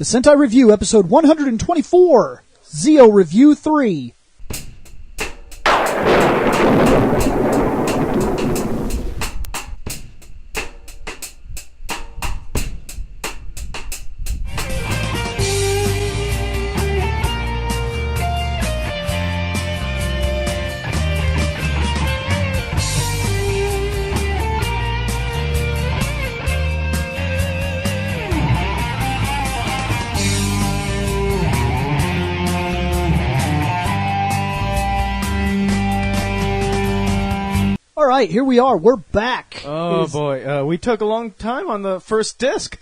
The Sentai Review, episode 124, Zeo Review 3. All right, here we are. We're back. Oh, boy. We took a long time on the first disc.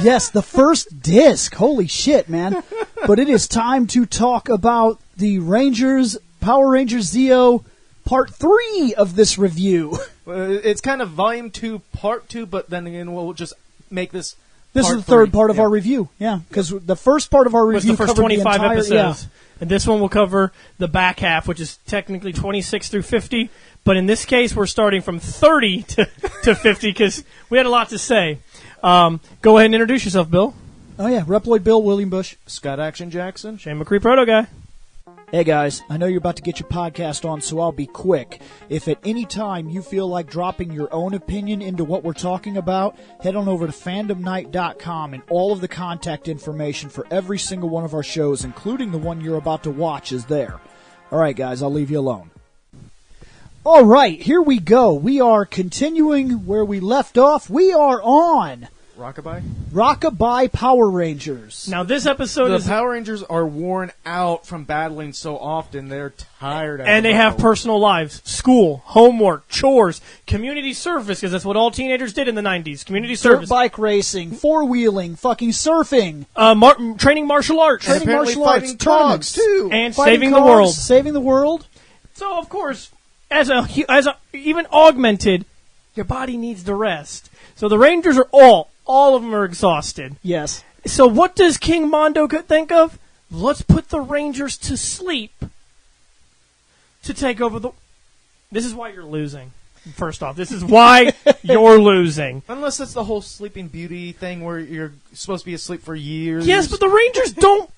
Yes, the first disc. Holy shit, man. But it is time to talk about the Power Rangers Zeo Part 3 of this review. It's kind of Volume 2, Part 2, but then again, we'll just make this This is the third part of our review, yeah. Because the first part of our review was the first 25 episodes. Yeah. And this one will cover the back half, which is technically 26 through 50. But in this case, we're starting from 30 to 50 because we had a lot to say. Go ahead and introduce yourself, Bill. Oh, yeah. Reploid Bill, William Bush. Scott Action Jackson. Shane McCree, Proto Guy. Hey, guys. I know you're about to get your podcast on, so I'll be quick. If at any time you feel like dropping your own opinion into what we're talking about, head on over to fandomnight.com, and all of the contact information for every single one of our shows, including the one you're about to watch, is there. All right, guys. I'll leave you alone. All right, here we go. We are continuing where we left off. We are on Rockabye Power Rangers. Now, this episode The Power Rangers are worn out from battling so often. They're tired. And they have personal lives. School, homework, chores, community service, because that's what all teenagers did in the 90s. Community service. Dirt bike racing, four-wheeling, fucking surfing. Training martial arts. Training martial arts, tournaments, too. And Fighting saving cars, the world. Saving the world. So, of course, as a even augmented, your body needs to rest. So the Rangers are all of them are exhausted. Yes. So what does King Mondo think of? Let's put the Rangers to sleep to take over the... This is why you're losing. First off, this is why you're losing. Unless it's the whole Sleeping Beauty thing where you're supposed to be asleep for years. Yes, but the Rangers don't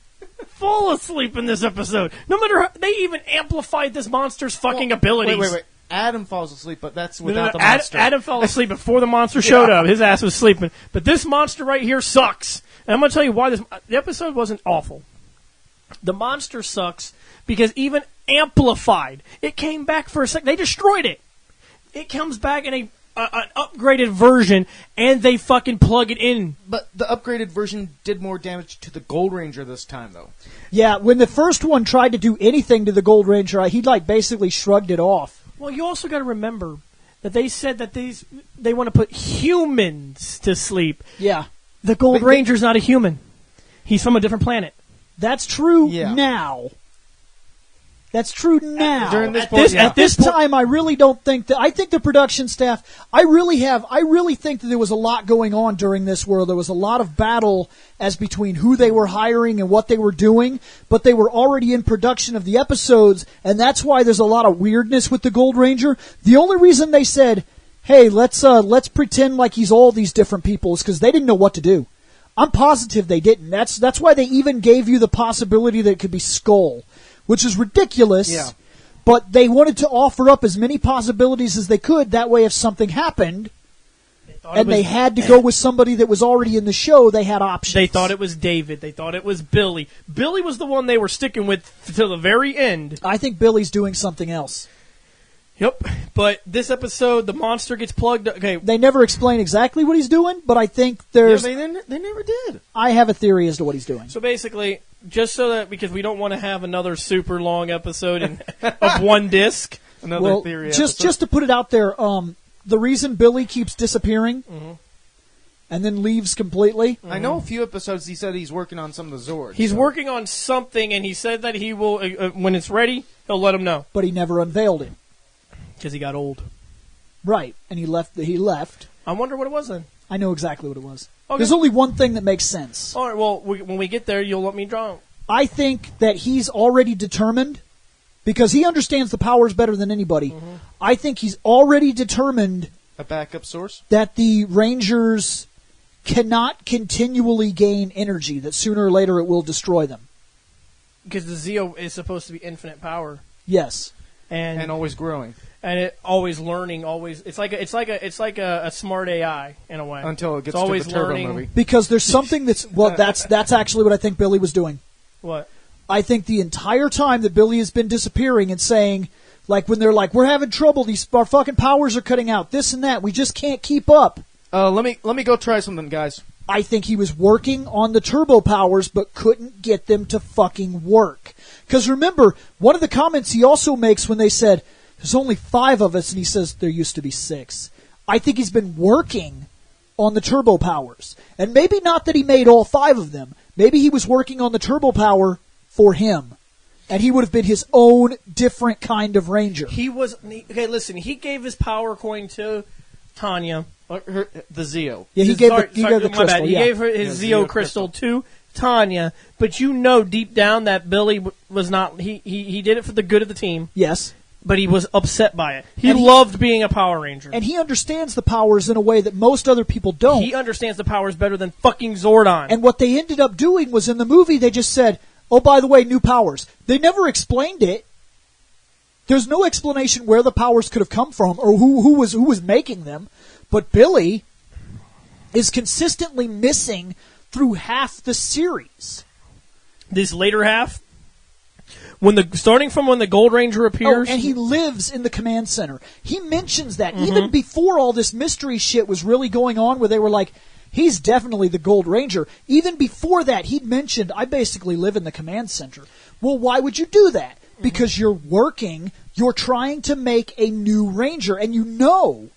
fall asleep in this episode. No matter how... They even amplified this monster's fucking abilities. Wait. Adam falls asleep, but that's without the monster. Adam fell asleep before the monster showed up. His ass was sleeping. But this monster right here sucks. And I'm going to tell you why the episode wasn't awful. The monster sucks because even amplified, it came back for a second. They destroyed it. It comes back in an upgraded version, and they fucking plug it in. But the upgraded version did more damage to the Gold Ranger this time, though. Yeah, when the first one tried to do anything to the Gold Ranger, he basically shrugged it off. Well, you also got to remember that they said that they want to put humans to sleep. Yeah. The Gold Ranger's not a human. He's from a different planet. That's true now. That's true now. At this time, I really don't think that. I think the production staff. I really think that there was a lot going on during this, where there was a lot of battle as between who they were hiring and what they were doing. But they were already in production of the episodes, and that's why there's a lot of weirdness with the Gold Ranger. The only reason they said, "Hey, let's pretend like he's all these different people," is because they didn't know what to do. I'm positive they didn't. That's why they even gave you the possibility that it could be Skull, which is ridiculous. Yeah. But they wanted to offer up as many possibilities as they could. That way, if something happened, they had to go with somebody that was already in the show, they had options. They thought it was David. They thought it was Billy. Billy was the one they were sticking with till the very end. I think Billy's doing something else. Yep. But this episode, the monster gets plugged. Okay. They never explain exactly what he's doing, but I think there's... Yeah, they never did. I have a theory as to what he's doing. So basically, just so that, because we don't want to have another super long episode of one disc. Another theory just episode. Just to put it out there, the reason Billy keeps disappearing and then leaves completely... I know a few episodes he said he's working on some of the Zords. He's working on something, and he said that he will, when it's ready, he'll let him know. But he never unveiled it. Because he got old. Right, and he left. I wonder what it was then. I know exactly what it was. Okay. There's only one thing that makes sense. All right, well, when we get there, you'll let me draw. I think that he's already determined, because he understands the powers better than anybody. I think he's already determined a backup source that the Rangers cannot continually gain energy, that sooner or later it will destroy them. Because the Zeo is supposed to be infinite power. Yes. And always growing. And it always learning, always it's like a smart AI in a way. Until it gets it's to always the Turbo learning. movie. Because there's something that's actually what I think Billy was doing. What? I think the entire time that Billy has been disappearing and saying, like, when they're like, we're having trouble, our fucking powers are cutting out, this and that, we just can't keep up. Let me go try something, guys. I think he was working on the turbo powers but couldn't get them to fucking work. Because remember, one of the comments he also makes when they said, there's only 5 of us, and he says, there used to be 6. I think he's been working on the turbo powers. And maybe not that he made all 5 of them. Maybe he was working on the turbo power for him. And he would have been his own different kind of ranger. Okay, listen, he gave his power coin to Tanya. The Zeo. Yeah, he gave the crystal. Bad. He gave her his Zeo crystal to Tanya, but you know deep down that Billy was not. He did it for the good of the team. Yes. But he was upset by it. He loved being a Power Ranger. And he understands the powers in a way that most other people don't. He understands the powers better than fucking Zordon. And what they ended up doing was in the movie, they just said, oh, by the way, new powers. They never explained it. There's no explanation where the powers could have come from or who was making them. But Billy is consistently missing through half the series. This later half, starting from when the Gold Ranger appears, and he lives in the command center. He mentions that even before all this mystery shit was really going on, where they were like, he's definitely the Gold Ranger. Even before that, he'd mentioned, I basically live in the command center. Well, why would you do that? Because you're trying to make a new Ranger, and you know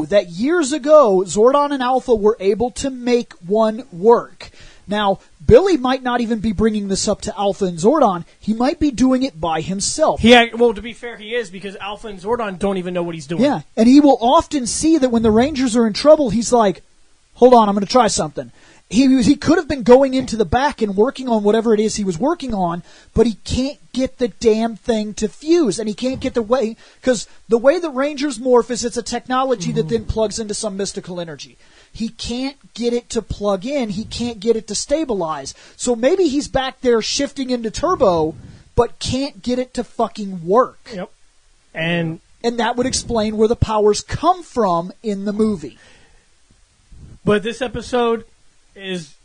that years ago, Zordon and Alpha were able to make one work. Now, Billy might not even be bringing this up to Alpha and Zordon. He might be doing it by himself. Well, to be fair, he is, because Alpha and Zordon don't even know what he's doing. Yeah, and he will often see that when the Rangers are in trouble, he's like, hold on, I'm going to try something. He could have been going into the back and working on whatever it is he was working on, but he can't get the damn thing to fuse, and he can't get because the way the Rangers morph is it's a technology that then plugs into some mystical energy. He can't get it to plug in. He can't get it to stabilize. So maybe he's back there shifting into turbo, but can't get it to fucking work. Yep. And that would explain where the powers come from in the movie. But this episode is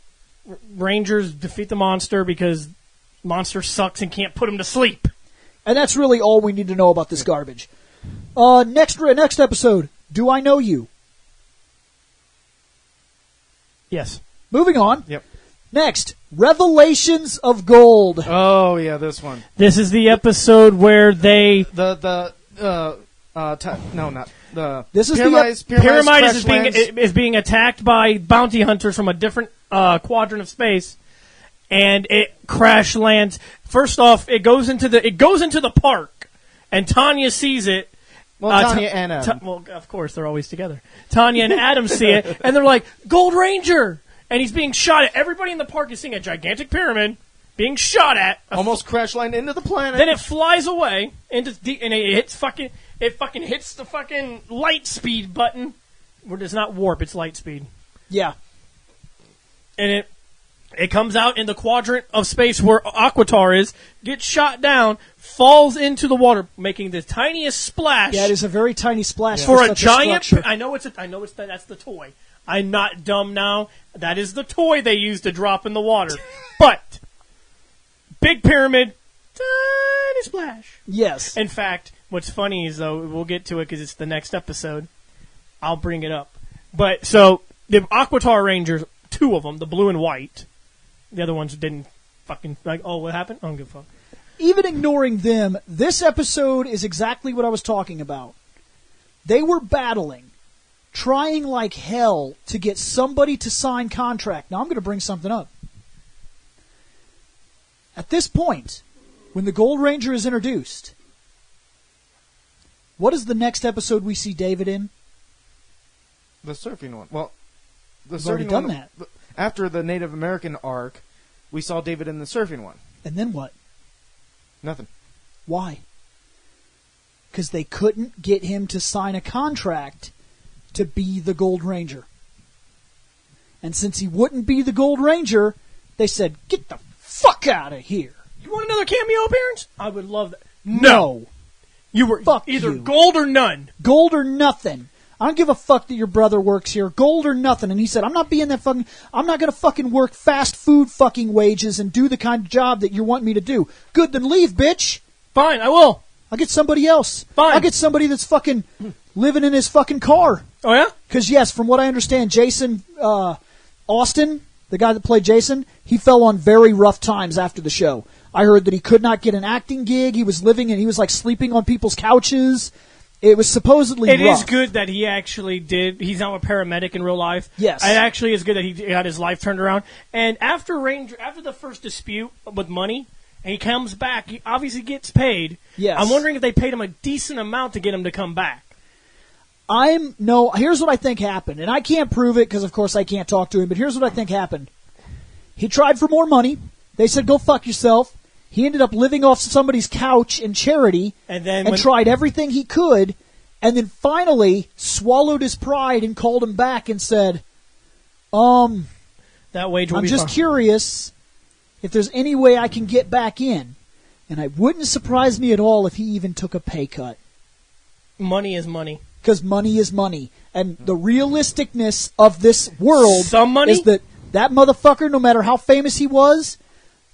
Rangers defeat the monster because monster sucks and can't put him to sleep. And that's really all we need to know about this garbage. Next episode, Do I Know You? Yes. Moving on. Yep. Next, Revelations of Gold. Oh yeah, this one. This is the episode where they This is Pyramid is being attacked by bounty hunters from a different quadrant of space, and it crash lands. First off, it goes into the park, and Tanya sees it. Well, Tanya and Adam. Well, of course, they're always together. Tanya and Adam see it, and they're like, Gold Ranger! And he's being shot at. Everybody in the park is seeing a gigantic pyramid being shot at. Almost crash landed into the planet. Then it flies away, and it fucking hits the fucking light speed button. Where it's not warp, it's light speed. Yeah. And it comes out in the quadrant of space where Aquatar is, gets shot down, falls into the water, making the tiniest splash. Yeah, it is a very tiny splash for a such giant. structure. I know that's the toy. I'm not dumb now. That is the toy they use to drop in the water. But big pyramid, tiny splash. Yes. In fact, what's funny is, though, we'll get to it because it's the next episode. I'll bring it up. But so the Aquatar Rangers, 2 of them, the blue and white. The other ones didn't fucking like. Oh, what happened? I don't give a fuck. Even ignoring them, this episode is exactly what I was talking about. They were battling, trying like hell to get somebody to sign contract. Now I'm going to bring something up. At this point, when the Gold Ranger is introduced, what is the next episode we see David in? The surfing one. Well, the We've already surfing done one. that. After the Native American arc, we saw David in the surfing one. And then what? Nothing. Why? Because they couldn't get him to sign a contract to be the Gold Ranger. And since he wouldn't be the Gold Ranger, they said, get the fuck out of here. You want another cameo appearance? I would love that. No. You were Fuck either you. gold or none. Gold or nothing. I don't give a fuck that your brother works here. Gold or nothing. And he said, I'm not going to fucking work fast food fucking wages and do the kind of job that you're wanting me to do. Good, then leave, bitch. Fine, I will. I'll get somebody else. Fine. I'll get somebody that's fucking living in his fucking car. Oh, yeah? Because, yes, from what I understand, Jason Austin, the guy that played Jason, he fell on very rough times after the show. I heard that he could not get an acting gig. He was like sleeping on people's couches. It was supposedly rough. It is good that he actually did. He's now a paramedic in real life. Yes. It actually is good that he got his life turned around. And after the first dispute with money, and he comes back, he obviously gets paid. Yes. I'm wondering if they paid him a decent amount to get him to come back. Here's what I think happened. And I can't prove it because, of course, I can't talk to him. But here's what I think happened. He tried for more money. They said, go fuck yourself. He ended up living off somebody's couch in charity and tried everything he could, and then finally swallowed his pride and called him back and said, that wage will I'm be just curious if there's any way I can get back in. And it wouldn't surprise me at all if he even took a pay cut. Money is money. Because money is money. And the realisticness of this world Some money? is that motherfucker, no matter how famous he was,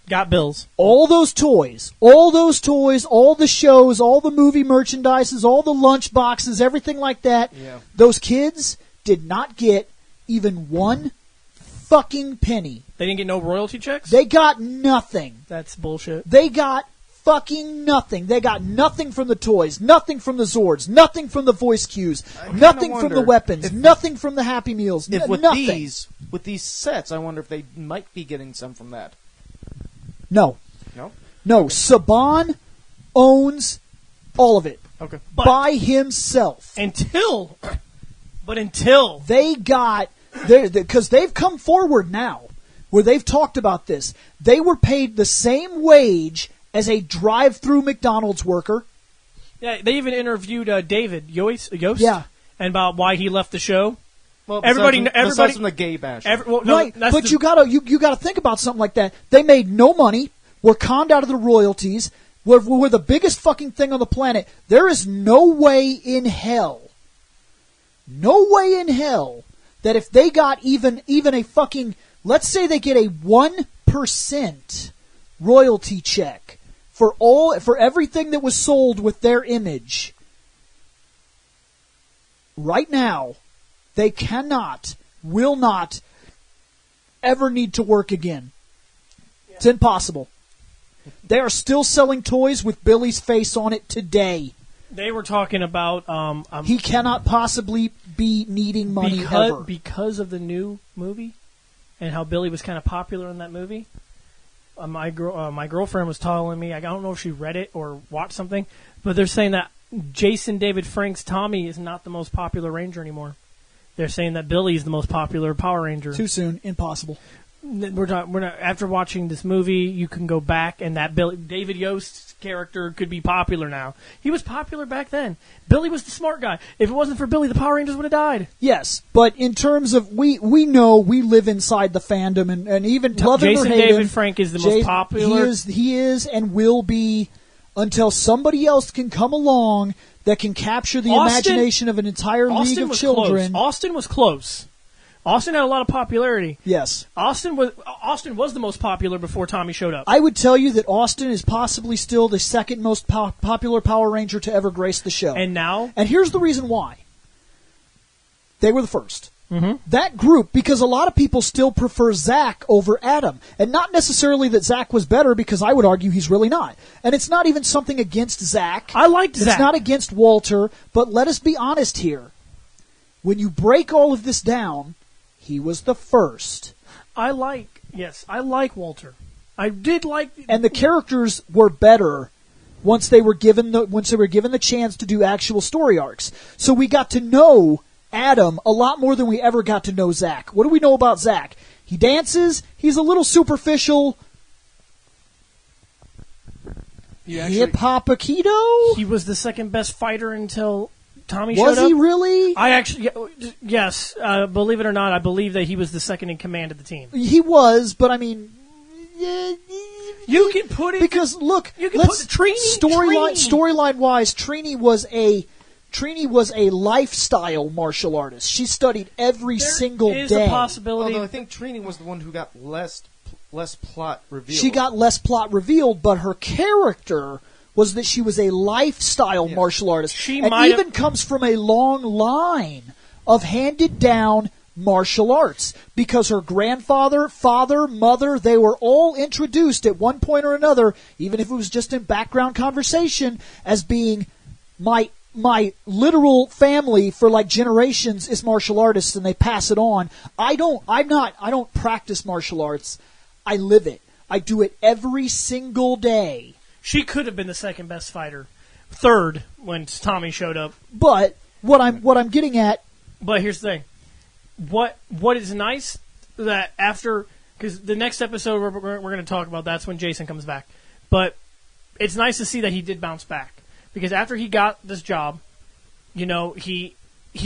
got bills. all those toys, all the shows, all the movie merchandises, all the lunch boxes, everything like that, those kids did not get even one fucking penny. They didn't get no royalty checks? They got nothing. That's bullshit. They got fucking nothing. They got nothing from the toys, nothing from the Zords, nothing from the voice cues, nothing from the weapons, nothing from the Happy Meals, nothing. With these sets, I wonder if they might be getting some from that. No. No? Saban owns all of it. Okay. By himself. Until They got... Because they've come forward now, where they've talked about this. They were paid the same wage as a drive-through McDonald's worker. Yeah, they even interviewed David Yost. Yeah. And about why he left the show. Well, everybody besides from the gay bash. Right, but you gotta think about something like that. They made no money, were conned out of the royalties, were the biggest fucking thing on the planet. There is no way in hell that if they got even a fucking, let's say they get a 1% royalty check for everything that was sold with their image. Right now, they will not ever need to work again. It's impossible. They are still selling toys with Billy's face on it today. They were talking about... he cannot possibly be needing money ever. Because of the new movie and how Billy was kind of popular in that movie. My girlfriend was telling me, I don't know if she read it or watched something, but they're saying that Jason David Frank's Tommy is not the most popular Ranger anymore. They're saying that Billy is the most popular Power Ranger. Too soon. Impossible. We're not. After watching this movie, you can go back and that David Yost's character could be popular now. He was popular back then. Billy was the smart guy. If it wasn't for Billy, the Power Rangers would have died. Yes, but in terms of we know we live inside the fandom and even love him or hate him, Jason David Frank is the most popular. He is and will be until somebody else can come along that can capture the imagination of an entire league of children. Austin was close. Austin had a lot of popularity. Yes. Austin was the most popular before Tommy showed up. I would tell you that Austin is possibly still the second most popular Power Ranger to ever grace the show. And now? And here's the reason why. They were the first. Mm-hmm. That group, because a lot of people still prefer Zach over Adam. And not necessarily that Zach was better, because I would argue he's really not. And it's not even something against Zach. I liked Zach. It's not against Walter. But let us be honest here. When you break all of this down, he was the first. I like Walter. I did like, and the characters were better once they were given the chance to do actual story arcs. So we got to know Adam a lot more than we ever got to know Zach. What do we know about Zach? He dances. He's a little superficial. Hip hop keto. He was the second best fighter until Tommy showed up. Was he really? I actually, yes, believe it or not, I believe that he was the second in command of the team. He was, but I mean, You can put it because look, you can let's put Trini storyline wise, Trini was a lifestyle martial artist. She studied every single is day. a possibility. Although I think Trini was the one who got less plot revealed. She got less plot revealed, but her character was that she was a lifestyle martial artist. And even comes from a long line of handed down martial arts, because her grandfather, father, mother, they were all introduced at one point or another, even if it was just in background conversation, as being my literal family for like generations is martial artists, and they pass it on. I don't practice martial arts. I live it. I do it every single day. She could have been the second best fighter, third when Tommy showed up. But what I'm getting at. But here's the thing: what is nice that after, because the next episode we're going to talk about, that's when Jason comes back. But it's nice to see that he did bounce back, because after he got this job, you know, he's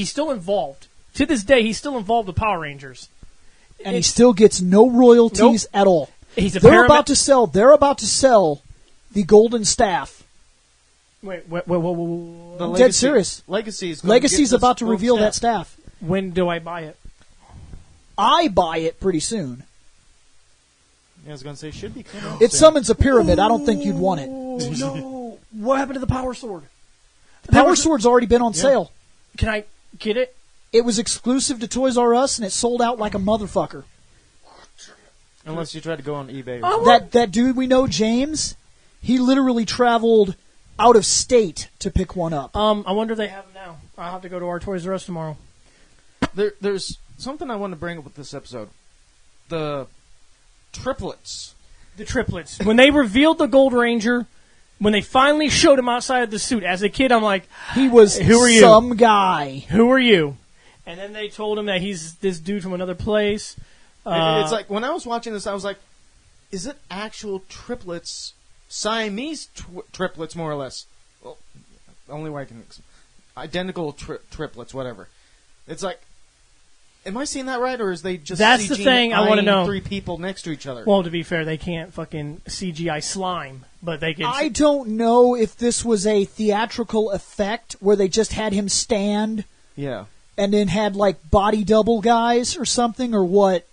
still involved. To this day, he's still involved with Power Rangers. And he still gets no royalties at all. They're about to sell the golden staff. Wait. I'm dead serious. Legacy's about to reveal that staff. When do I buy it? I buy it pretty soon. Yeah, I was going to say, should be coming. It summons a pyramid. I don't think you'd want it. No. What happened to the Power Sword? The Power Sword's already been on sale. Can I get it? It was exclusive to Toys R Us, and it sold out like a motherfucker. Unless you try to go on eBay. That dude we know, James, he literally traveled out of state to pick one up. I wonder if they have them now. I'll have to go to our Toys R Us tomorrow. There's something I want to bring up with this episode. The triplets. When they revealed the Gold Ranger, when they finally showed him outside of the suit, as a kid, I'm like, he was who are you? Some guy. Who are you? And then they told him that he's this dude from another place. It's like, when I was watching this, I was like, is it actual triplets, Siamese triplets, more or less? Well, only way I can... Identical triplets, whatever. It's like, am I seeing that right, or is they just That's the thing I want to know. Three people next to each other? Well, to be fair, they can't fucking CGI slime, but they can... I don't know if this was a theatrical effect where they just had him stand... Yeah. And then had, like, body double guys or something, or what?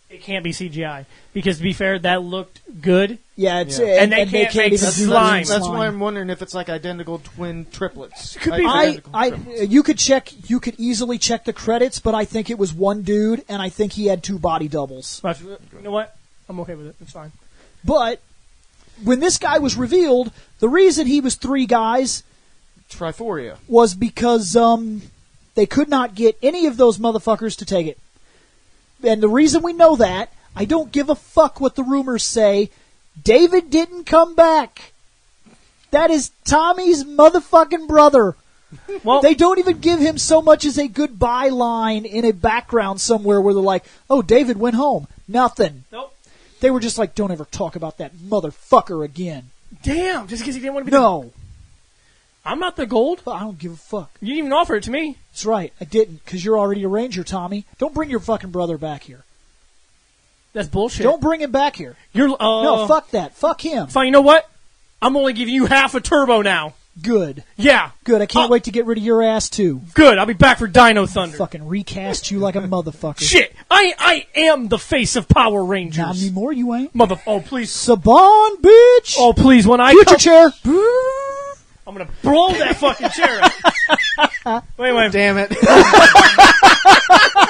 It can't be CGI. Because, to be fair, that looked good. Yeah, it's and they can't make even slime. That's why I'm wondering if it's like identical twin triplets. Could be. You could easily check the credits, but I think it was one dude, and I think he had two body doubles. You know what? I'm okay with it. It's fine. But when this guy was revealed, the reason he was three guys... Triforia. ...was because... they could not get any of those motherfuckers to take it. And the reason we know that, I don't give a fuck what the rumors say, David didn't come back. That is Tommy's motherfucking brother. Well, they don't even give him so much as a goodbye line in a background somewhere where they're like, oh, David went home. Nothing. Nope. They were just like, don't ever talk about that motherfucker again. Damn, just because he didn't want to be... No. I'm not the gold. I don't give a fuck. You didn't even offer it to me. That's right. I didn't, because you're already a Ranger, Tommy. Don't bring your fucking brother back here. That's bullshit. Don't bring him back here. No, fuck that. Fuck him. Fine, you know what? I'm only giving you half a turbo now. Good. Yeah. Good. I can't wait to get rid of your ass, too. Good. I'll be back for Dino Thunder. Fucking recast you like a motherfucker. Shit. I am the face of Power Rangers. Not anymore, you ain't. Oh, please. Saban, bitch. Oh, please. When I Get your chair. I'm going to blow that fucking chair out. Wait. Damn it.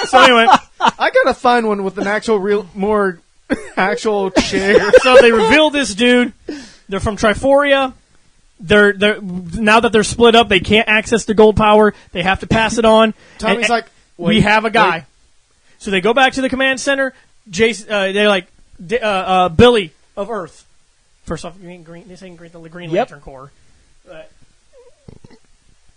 So anyway. I got to find one with an actual more actual chair. So they reveal this dude. They're from Triforia. They're now that they're split up, they can't access the gold power. They have to pass it on. Tommy's like, we have a guy. Wait. So they go back to the command center. Jason, they're like, Billy of Earth. First off, you ain't green. This ain't green. The Green Lantern Corps.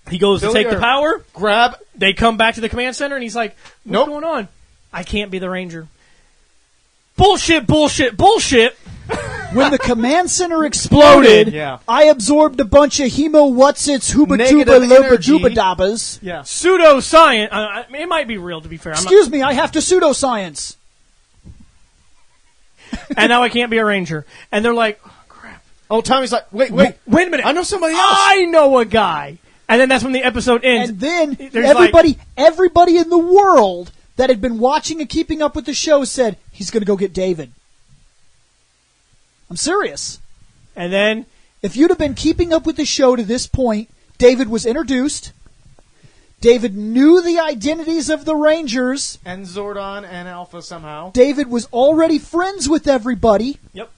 He goes to take the power. Grab. They come back to the command center, and he's like, "What's going on? I can't be the Ranger." Bullshit. when the command center exploded, Yeah. I absorbed a bunch of hemo whatsits hooba Negative tuba loba energy. dooba dabbas. Yeah. Pseudoscience. It might be real, to be fair. Excuse me, I have to pseudoscience. And now I can't be a ranger. And they're like, oh, crap. Oh, Tommy's like, wait Wait a minute. I know somebody else. I know a guy. And then that's when the episode ends. And then There's everybody in the world that had been watching and keeping up with the show said, he's going to go get David. I'm serious. And then If you'd have been keeping up with the show to this point, David was introduced. David knew the identities of the Rangers. And Zordon and Alpha somehow. David was already friends with everybody. Yep.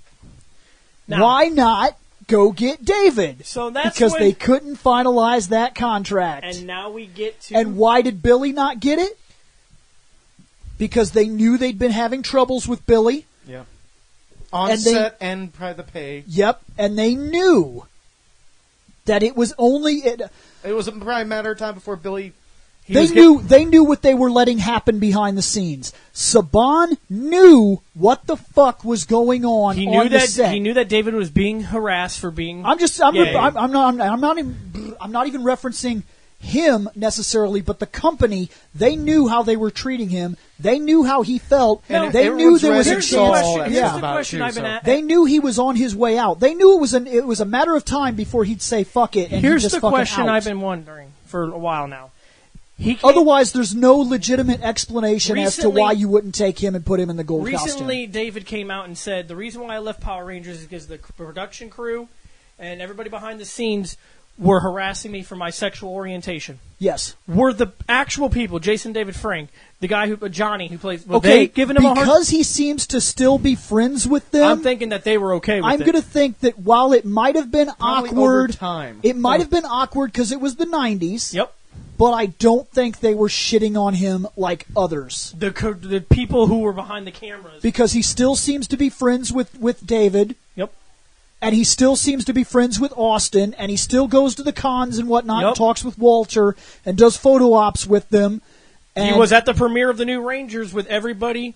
Now, Why not go get David? So that's because when- they couldn't finalize that contract. And now we get to... And why did Billy not get it? Because they knew they'd been having troubles with Billy. Yeah. On And they- set and probably the pay. Yep, and they knew that it was only... It was probably a matter of time before Billy... They knew what they were letting happen behind the scenes. Saban knew what the fuck was going on. He on knew the that set. he knew that David was being harassed for being... I'm gay. not even referencing him necessarily, but the company. They knew how they were treating him. They knew how he felt. And They knew there was a Here's the chance. question. Here's Yeah. the question I've been at. They knew he was on his way out. They knew it was a matter of time before he'd say fuck it. And Here's he'd just the fucking question out. I've been wondering for a while now. He came, Otherwise, there's no legitimate explanation as to Recently- why you wouldn't take him and put him in the gold recently, costume. David came out and said, the reason why I left Power Rangers is because the production crew and everybody behind the scenes were harassing me for my sexual orientation. Yes. Were the actual people, Jason David Frank, the guy Johnny who plays, were Okay, they giving him a hard... because he seems to still be friends with them. I'm thinking that they were okay with I'm it. going to think that while it might have been Probably awkward, over time. it might have been awkward because it was the 90s. Yep. But I don't think they were shitting on him like others. The people who were behind the cameras. Because he still seems to be friends with David. Yep. And he still seems to be friends with Austin. And he still goes to the cons and whatnot Yep. and talks with Walter and does photo ops with them. He And, was at the premiere of the new Rangers with everybody.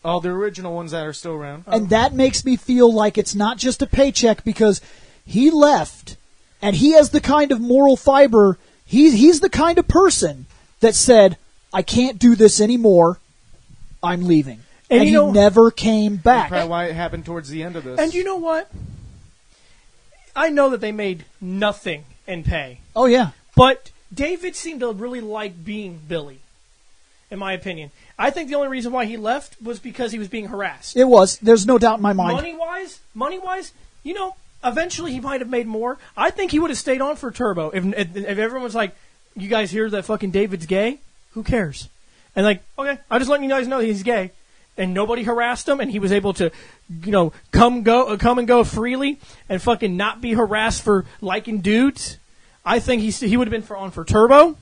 All the original ones that are still around. and that makes me feel like it's not just a paycheck because he left. And he has the kind of moral fiber. He's the kind of person that said, I can't do this anymore. I'm leaving. And you he know- never came back. Probably why it happened towards the end of this. And you know what? I know that they made nothing in pay. Oh, yeah. But David seemed to really like being Billy, in my opinion. I think the only reason why he left was because he was being harassed. It was. There's no doubt in my mind. Money-wise, eventually he might have made more. I think he would have stayed on for Turbo. If everyone was like, you guys hear that fucking David's gay? Who cares? And like, okay, I'm just letting you guys know he's gay. And nobody harassed him, and he was able to, come and go freely and fucking not be harassed for liking dudes. I think he would have been on for Turbo.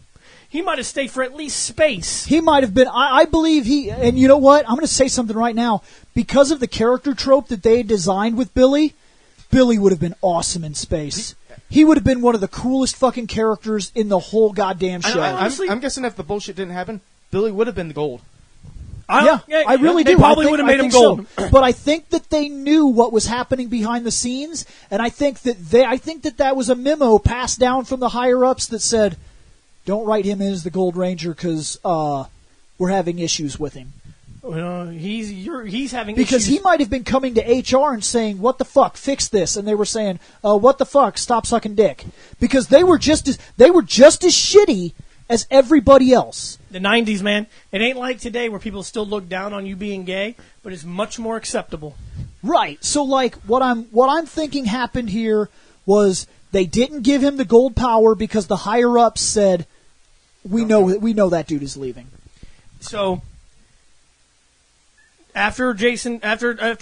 He might have stayed for at least Space. He might have been. I believe he. And you know what? I'm going to say something right now. Because of the character trope that they designed with Billy, Billy would have been awesome in Space. He would have been one of the coolest fucking characters in the whole goddamn show. I'm guessing if the bullshit didn't happen, Billy would have been the gold. I really they do. probably I think- would have I made him think so. gold. But I think that they knew what was happening behind the scenes, and I think that was a memo passed down from the higher ups that said, "Don't write him in as the Gold Ranger because we're having issues with him." He's having Because issues. he might have been coming to HR and saying, "What the fuck, fix this," and they were saying, "What the fuck, stop sucking dick," because they were just as shitty as everybody else. The 90s, man. It ain't like today where people still look down on you being gay, but it's much more acceptable. Right. So, like, what I'm thinking happened here was they didn't give him the gold power because the higher ups said, "We know that dude is leaving." So after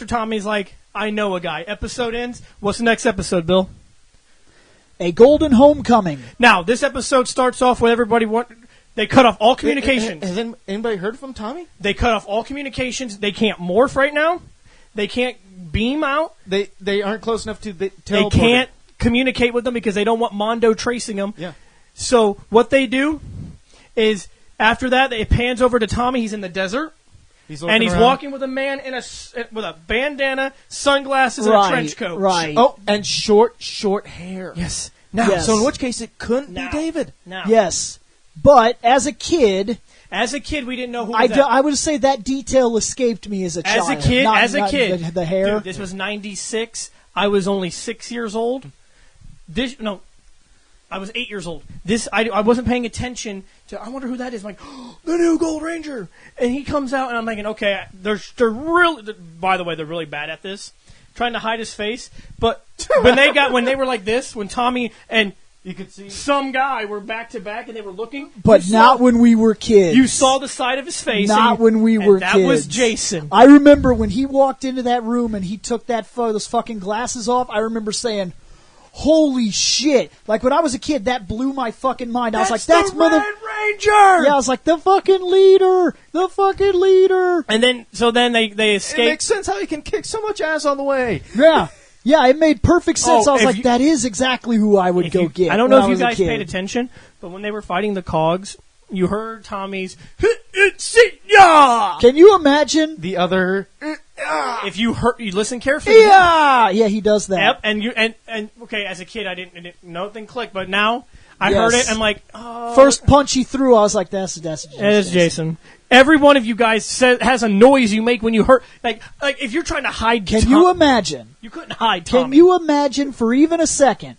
Tommy's like, I know a guy. Episode ends. What's the next episode, Bill? A golden homecoming. Now, this episode starts off with everybody they cut off all communications. Has anybody heard from Tommy? They cut off all communications. They can't morph right now. They can't beam out. They aren't close enough to They teleport. can't communicate with them because they don't want Mondo tracing them. Yeah. So what they do is after that, it pans over to Tommy. He's in the desert. He's and he's around. walking with a man with a bandana, sunglasses, and a trench coat. Right. Oh, and short hair. Yes. Now, Yes. So in which case it couldn't Now. be David. Now, Yes. But as a kid, we didn't know who I was that. would say that detail escaped me as a As child. a kid, Not the hair. Dude, this was 96. I was only 6 years old. I was 8 years old. I wasn't paying attention to. I wonder who that is. I'm like, oh, the new Gold Ranger, and he comes out, and I'm thinking, okay, they're really. By the way, they're really bad at this, trying to hide his face. But when they were like this, when Tommy and You could see some guy were back to back, and they were looking, But not when we were kids. you saw the side of his face. Not when we were that kids. That was Jason. I remember when he walked into that room and he took those fucking glasses off. I remember saying, "Holy shit!" Like when I was a kid, that blew my fucking mind. I was like, "That's the mother." Red Ranger. Yeah, I was like, "The fucking leader, the fucking leader." And then they it escaped. makes sense how he can kick so much ass on the way. Yeah, yeah, it made perfect sense. Oh, I was if like, you- "That is exactly who I would go get." I don't when know if you was a guys kid. paid attention, but when they were fighting the Cogs, you heard Tommy's "Yeah." Can you imagine? The other If you listen carefully. Yeah, he does that. Yep. And okay, as a kid, I didn't nothing clicked, but now I heard Yes. it. I'm like, oh, First punch he threw, I was like, "That's Jason." it's Jason. Every one of you guys has a noise you make when you hurt. Like if you're trying to hide. Can you imagine? You couldn't hide Tommy. Can you imagine for even a second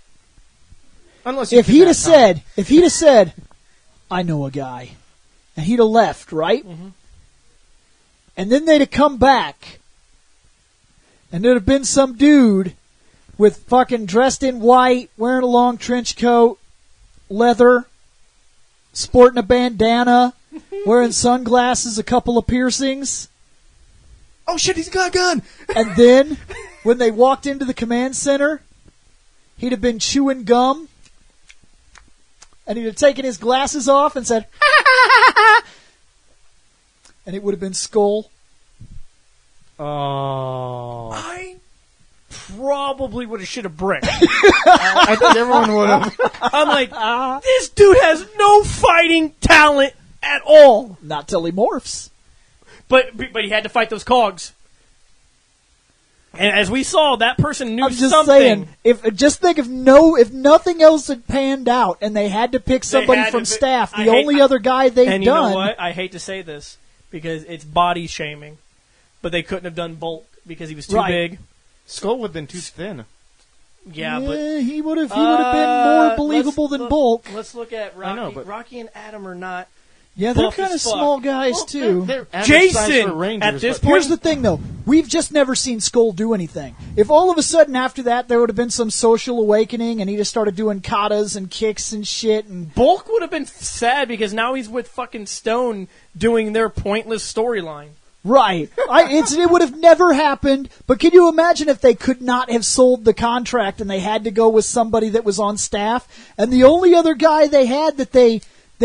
unless you if he'd kidnap have said, "I know a guy," and he'd have left, right? Mm-hmm. And then they'd have come back, and there'd have been some dude with fucking dressed in white, wearing a long trench coat, leather, sporting a bandana, wearing sunglasses, a couple of piercings. Oh shit, he's got a gun. And then, when they walked into the command center, he'd have been chewing gum, and he'd have taken his glasses off and said, and it would have been Skull. Oh. I probably would have shit a brick. I think everyone would have. I'm like, this dude has no fighting talent at all. Not till he morphs. But he had to fight those Cogs. And as we saw, that person knew I'm just something. saying, if nothing else had panned out and they had to pick somebody had from to staff, I the hate- only other guy they've And you done. know what? I hate to say this because it's body shaming, but they couldn't have done Bulk because he was too Right. big. Skull would have been too thin. Yeah, but he would have been more believable than Bulk. Let's look at Rocky. I know, but- Rocky and Adam are not. Yeah, they're buff kind of as fuck. small guys Well, too. they're average size Jason, for Rangers, at this but- point, Here's the thing, though. We've just never seen Skull do anything. If all of a sudden after that there would have been some social awakening and he just started doing katas and kicks and shit and Bulk would have been sad because now he's with fucking Stone doing their pointless storyline. right, it would have never happened. But can you imagine if they could not have sold the contract and they had to go with somebody that was on staff and the only other guy they had that they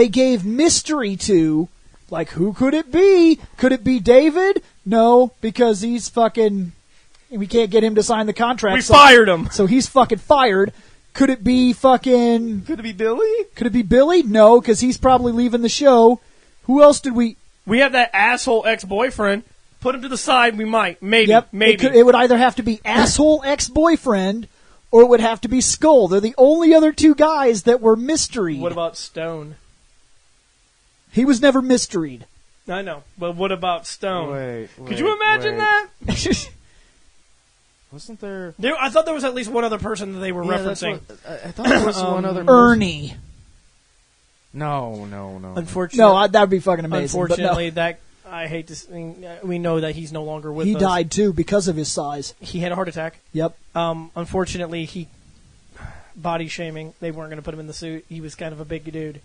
gave mystery to, like who could it be? Could it be David? No, because he's fucking. We can't get him to sign the contract. We fired him. So he's fucking fired. Could it be fucking... Could it be Billy? Could it be Billy? No, because he's probably leaving the show. Who else did we... We have that asshole ex-boyfriend. Put him to the side. We might. Maybe. Yep, Maybe. It would either have to be asshole ex-boyfriend or it would have to be Skull. They're the only other two guys that were mysteried. What about Stone? He was never mysteried. I know. But what about Stone? Wait, Could you imagine that? Wasn't there... I thought there was at least one other person that they were Yeah, that's referencing. what- I thought there was one other person. Ernie. No. Unfortunately, No, that would be fucking amazing. unfortunately, that I hate to. We know that he's no longer with he us. died too because of his size. He had a heart attack. Yep. Unfortunately, he body shaming. They weren't going to put him in the suit. He was kind of a big dude.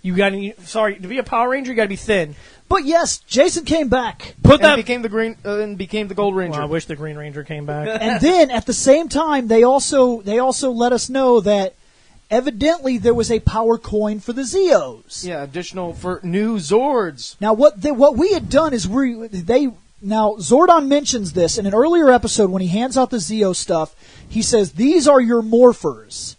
You got to be a Power Ranger. You got to be thin. But yes, Jason came back. Put And that. became the green, and became the Gold Ranger. Well, I wish the Green Ranger came back. And then at the same time, they also let us know that evidently there was a power coin for the Zeos. Yeah, additional for new Zords. Now what we had done is now Zordon mentions this in an earlier episode when he hands out the Zeo stuff. He says these are your morphers.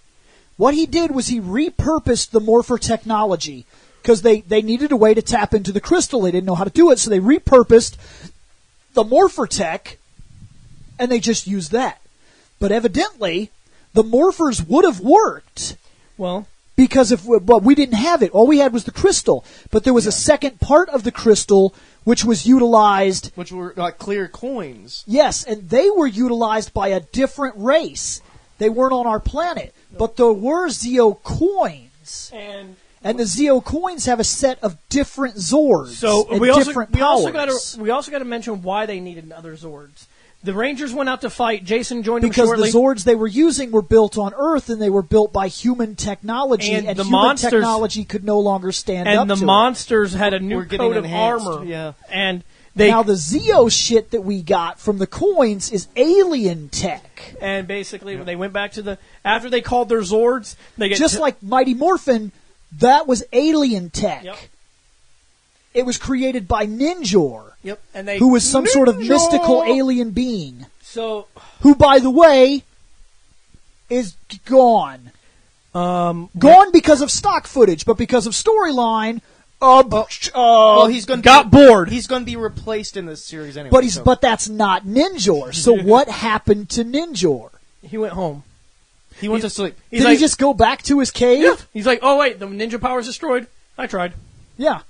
What he did was he repurposed the morpher technology because they needed a way to tap into the crystal. They didn't know how to do it, so they repurposed the morpher tech, and they just used that. But evidently, the morphers would have worked. Well, because we didn't have it. All we had was the crystal. But there was a second part of the crystal which was utilized. Which were like clear coins. Yes, and they were utilized by a different race. They weren't on our planet. But there were Zeo coins. And the Zeo coins have a set of different Zords. So and we different also powers. got to mention why they needed other Zords. The Rangers went out to fight. Jason joined them because shortly. the Zords they were using were built on Earth, and they were built by human technology, and the human monsters, technology could no longer stand up to it. And the monsters had a new coat of enhanced. armor. Yeah. And now the Zeo shit that we got from the coins is alien tech. And basically, when they went back to after they called their Zords, they get just like Mighty Morphin, that was alien tech. Yep. It was created by Ninjor. Yep. And who was some sort of mystical alien being. So, who, by the way, is gone. Gone because of stock footage, but because of storyline. Well, he's going bored. He's going to be replaced in this series anyway. But that's not Ninjor. So what happened to Ninjor? He went home. He went to sleep. Did he just go back to his cave? Yeah. He's like, oh wait, the ninja power's destroyed. I tried. Yeah.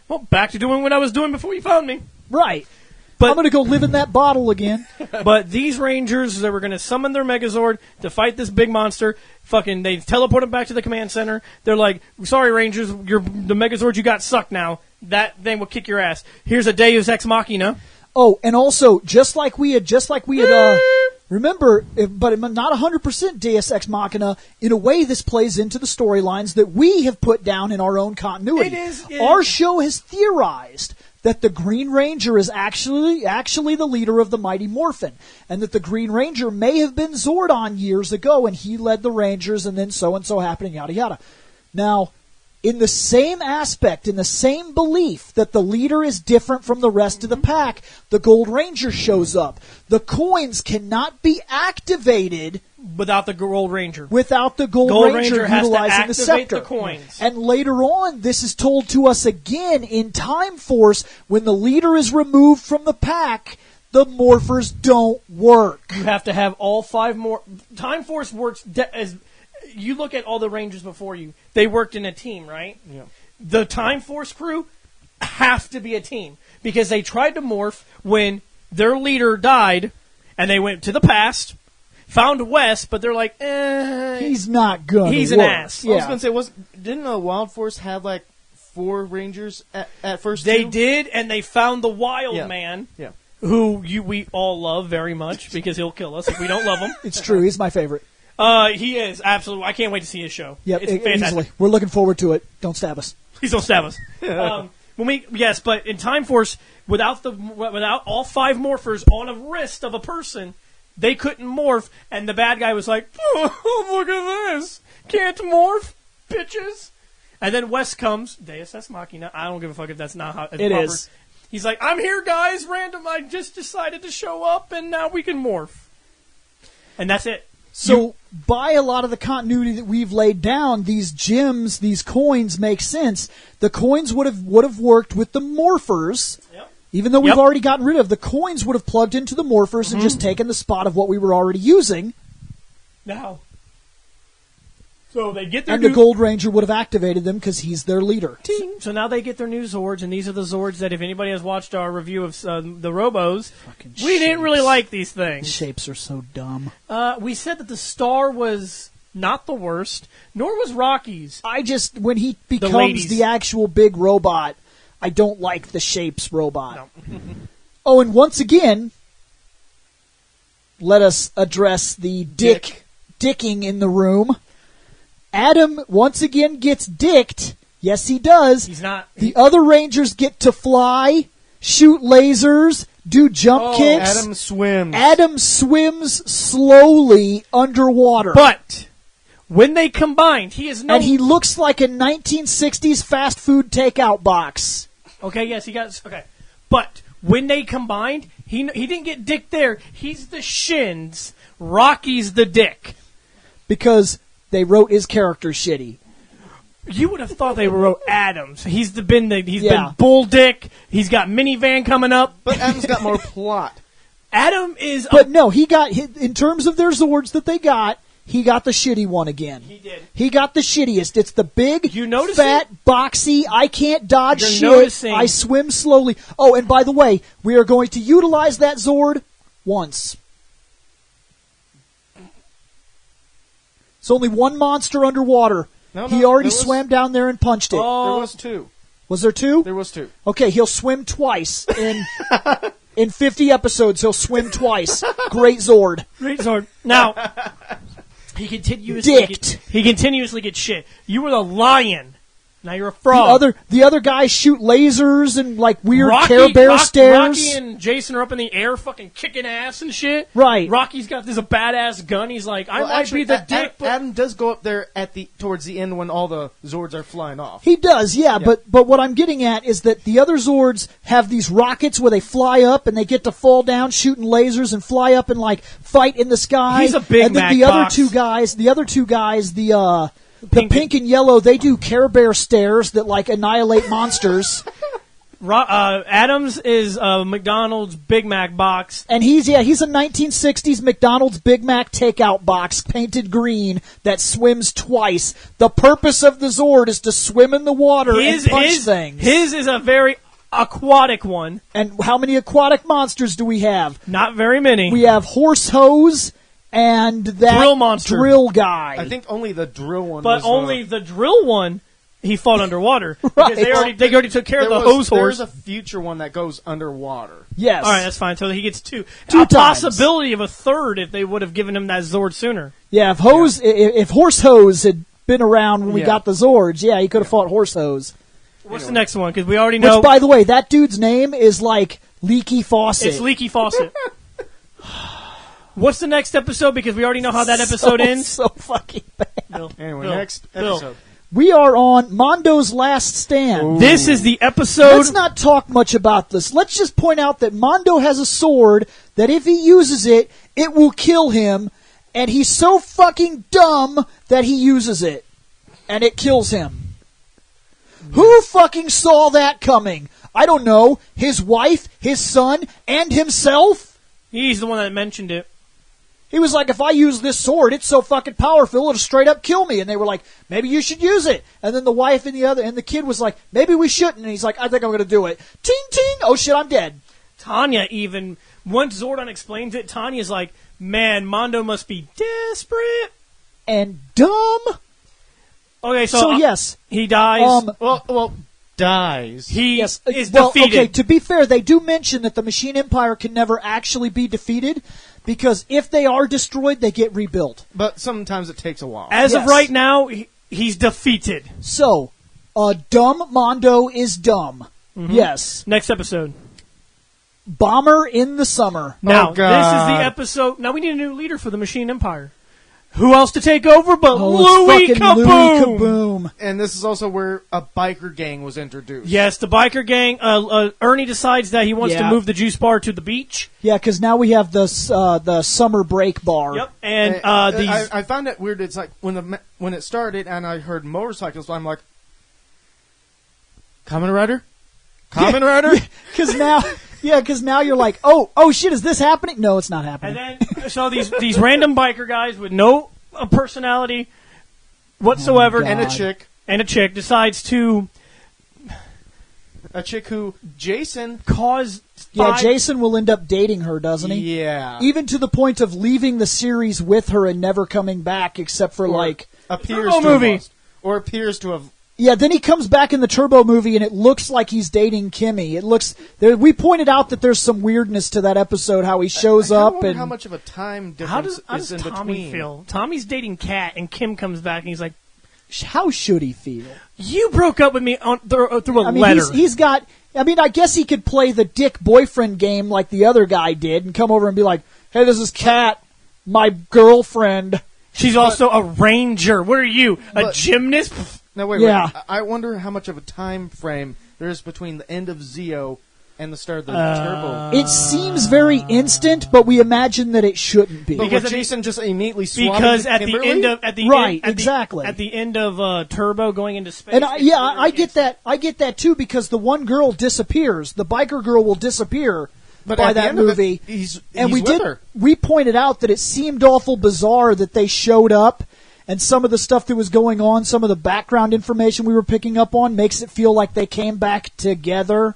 Well, back to doing what I was doing before you found me. Right. But I'm going to go live in that bottle again. But these Rangers, they were going to summon their Megazord to fight this big monster. Fucking, they teleport them back to the command center. They're like, sorry, Rangers, the Megazord you got sucked now. That thing will kick your ass. Here's a Deus Ex Machina. Oh, and also, just like we had, remember, but not 100% Deus Ex Machina. In a way, this plays into the storylines that we have put down in our own continuity. Our show has theorized that the Green Ranger is actually the leader of the Mighty Morphin, and that the Green Ranger may have been Zordon years ago, and he led the Rangers, and then so-and-so happened, yada yada. Now, in the same aspect, in the same belief that the leader is different from the rest of the pack, the Gold Ranger shows up. The coins cannot be activated without the Gold Ranger. Without the Gold Ranger has utilizing to activate the scepter. The coins. And later on, this is told to us again in Time Force when the leader is removed from the pack. The morphers don't work. You have to have all 5 more. Time Force works as you look at all the Rangers before you. They worked in a team, right? Yeah. The Time Force crew have to be a team because they tried to morph when their leader died, and they went to the past, found Wes, but they're like, he's not good. He's an ass. Yeah. I was going to say, didn't Wild Force have like 4 Rangers at first? They did, and they found the Wild Man. Yeah. Who we all love very much because he'll kill us if we don't love him. It's true. He's my favorite. He is, absolutely. I can't wait to see his show. Yep, it's fantastic. easily. We're looking forward to it. Don't stab us. Please don't stab us. But in Time Force, without all 5 morphers on a wrist of a person, they couldn't morph, and the bad guy was like, oh, look at this. Can't morph, bitches. And then Wes comes, Deus Ex Machina. I don't give a fuck if that's not how it's it proper. is. He's like, I'm here, guys, random. I just decided to show up, and now we can morph. And that's it. So, by a lot of the continuity that we've laid down, these gems, these coins make sense. The coins would have worked with the morphers, even though we've already gotten rid of. The coins would have plugged into the morphers and just taken the spot of what we were already using. Now, so they get their the Gold Ranger would have activated them because he's their leader. So now they get their new Zords, and these are the Zords that if anybody has watched our review of the Robos, we didn't really like these things. The shapes are so dumb. We said that the Star was not the worst, nor was Rocky's. When he becomes the actual big robot, I don't like the Shapes robot. No. Oh, and once again, let us address the dicking in the room. Adam once again gets dicked. Yes, he does. He's not. The other Rangers get to fly, shoot lasers, do jump kicks. Adam swims slowly underwater. But when they combined, and he looks like a 1960s fast food takeout box. Okay, yes, he got. Okay. But when they combined, he didn't get dick there. He's the shins. Rocky's the dick. Because they wrote his character shitty. You would have thought they wrote Adams. He's been Yeah. Bull Dick. He's got Minivan coming up. But Adam's got more plot. Adam is. But no, he got, in terms of their Zords that they got, he got the shitty one again. He did. He got the shittiest. It's the big, You notice fat, boxy, I can't dodge You're shit, noticing. I swim slowly. Oh, and by the way, we are going to utilize that Zord once. It's only one monster underwater. No, He no, already there was- swam down there and punched it. Oh. There was two. Was there two? There was two. Okay, he'll swim twice in 50 episodes. He'll swim twice. Great Zord. Great Zord. Now, he continuously gets shit. You were the lion. Now you're a frog. The other guys shoot lasers and like weird Care Bear stares. Rocky and Jason are up in the air fucking kicking ass and shit. Right. Rocky's got this a badass gun. He's like, I might be the dick, but Adam does go up there towards the end when all the Zords are flying off. He does, yeah. But what I'm getting at is that the other Zords have these rockets where they fly up and they get to fall down shooting lasers and fly up and like fight in the sky. He's a Big and then Mac the other box. two guys, the pink and yellow, they do Care Bear stares that like annihilate monsters. Adams is McDonald's Big Mac box. And he's a 1960s McDonald's Big Mac takeout box painted green that swims twice. The purpose of the Zord is to swim in the water and punch things. His is a very aquatic one. And how many aquatic monsters do we have? Not very many. We have Horse Hose and that Drill monster. drill guy. I think only the drill one But was... only the drill one, he fought underwater. Right. Because they already took care of the hose horse. There's a future one that goes underwater. Yes. All right, that's fine. So he gets two. Two a times. possibility of a third if they would have given him that Zord sooner. Yeah, if Horse Hose had been around when we Yeah. got the Zords, yeah, he could have fought Horse Hose. What's the next one? Because we already know. Which, by the way, that dude's name is like Leaky Faucet. It's Leaky Faucet. What's the next episode? Because we already know how that episode ends. So fucking bad. Bill, Anyway, Bill, next Bill. episode. We are on Mondo's Last Stand. This is the episode. Let's not talk much about this. Let's just point out that Mondo has a sword that if he uses it, it will kill him, and he's so fucking dumb that he uses it, and it kills him. Who fucking saw that coming? I don't know. His wife, his son, and himself? He's the one that mentioned it. He was like, if I use this sword, it's so fucking powerful, it'll straight up kill me. And they were like, maybe you should use it. And then the wife and the kid was like, maybe we shouldn't. And he's like, I think I'm going to do it. Ting, ting. Oh shit, I'm dead. Tanya even, once Zordon explains it, Tanya's like, man, Mondo must be desperate. And dumb. Okay, so yes. he dies. Well, dies. He Yes. is Well, defeated. okay, to be fair, they do mention that the Machine Empire can never actually be defeated because if they are destroyed, they get rebuilt. But sometimes it takes a while. As of Yes. right now, he's defeated. So, dumb Mondo is dumb. Mm-hmm. Yes. Next episode. Bomber in the summer. Now, Oh, God. this is the episode. Now, we need a new leader for the Machine Empire. Who else to take over but Oh, Louie it's fucking Kaboom? Louie Kaboom. And this is also where a biker gang was introduced. Yes, the biker gang. Ernie decides that he wants to Yeah. move the juice bar to the beach. Yeah, because now we have the summer break bar. Yep, and these. I found it weird. It's like when it started and I heard motorcycles, I'm like, Kamen Rider? Kamen Rider? Because now you're like, oh shit, is this happening? No, it's not happening. And then, so these random biker guys with no personality whatsoever, Oh, God. And a chick decides to a chick who Jason. cause. Yeah, five- Jason will end up dating her, doesn't he? Yeah. Even to the point of leaving the series with her and never coming back, except for like. appears Turbo to have movie. lost. Or appears to have. Yeah, then he comes back in the Turbo movie, and it looks like he's dating Kimmy. It looks. We pointed out that there's some weirdness to that episode. How he shows I up wonder and how much of a time How difference does is in Tommy between. feel? Tommy's dating Kat, and Kim comes back, and he's like, how should he feel? "You broke up with me through a I mean, letter." he's got. I mean, I guess he could play the dick boyfriend game like the other guy did, and come over and be like, "Hey, this is Kat, my girlfriend." She's also a ranger. What are you, a But- gymnast? Now wait, Yeah. wait. I wonder how much of a time frame there is between the end of Zeo and the start of the Turbo. It seems very instant, but we imagine that it shouldn't be. But Because was Jason just immediately swapping Because to at the Kimberly? end of exactly. at the end of Turbo going into space, And I get that. I get that too because the one girl disappears. The biker girl will disappear But by at the that end of it, movie. he's we with her. We pointed out that it seemed awful bizarre that they showed up, and some of the stuff that was going on, some of the background information we were picking up on, makes it feel like they came back together.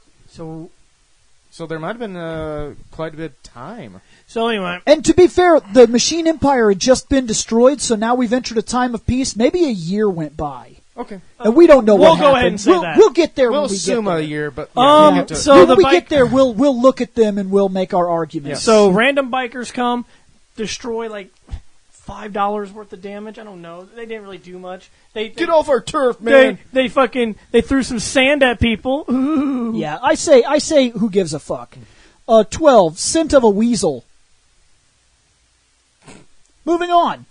So there might have been quite a bit of time. So anyway, And to be fair, the Machine Empire had just been destroyed, so now we've entered a time of peace. Maybe a year went by. Okay. And we don't know We'll what go happened. ahead and say that. We'll get there We'll when we assume get there. a year, but Um, we have to- so- when the we bike- get there, we'll look at them and we'll make our arguments. so random bikers come, destroy like $5 worth of damage. I don't know. They didn't really do much. They get off our turf, man. They threw some sand at people. Ooh. Yeah, I say, who gives a fuck? 12, Scent of a Weasel. Moving on.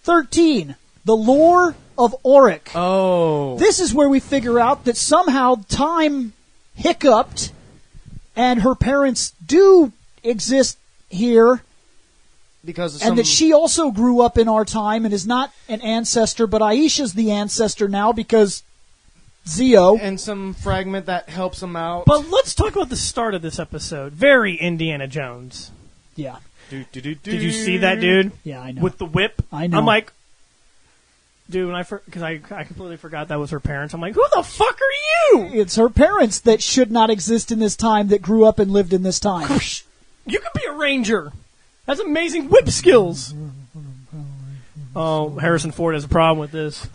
13, The Lore of Auric. Oh. This is where we figure out that somehow time hiccuped and her parents do exist here, Because of and that she also grew up in our time and is not an ancestor, but Aisha's the ancestor now because Zeo. and some fragment that helps him out. But let's talk about the start of this episode. Very Indiana Jones. Yeah, Did you see that dude yeah, I know. with the whip? I know. I'm like, dude, because I completely forgot that was her parents. I'm like, who the fuck are you? It's her parents that should not exist in this time that grew up and lived in this time. You could be a ranger. That's amazing whip skills. Oh, Harrison Ford has a problem with this.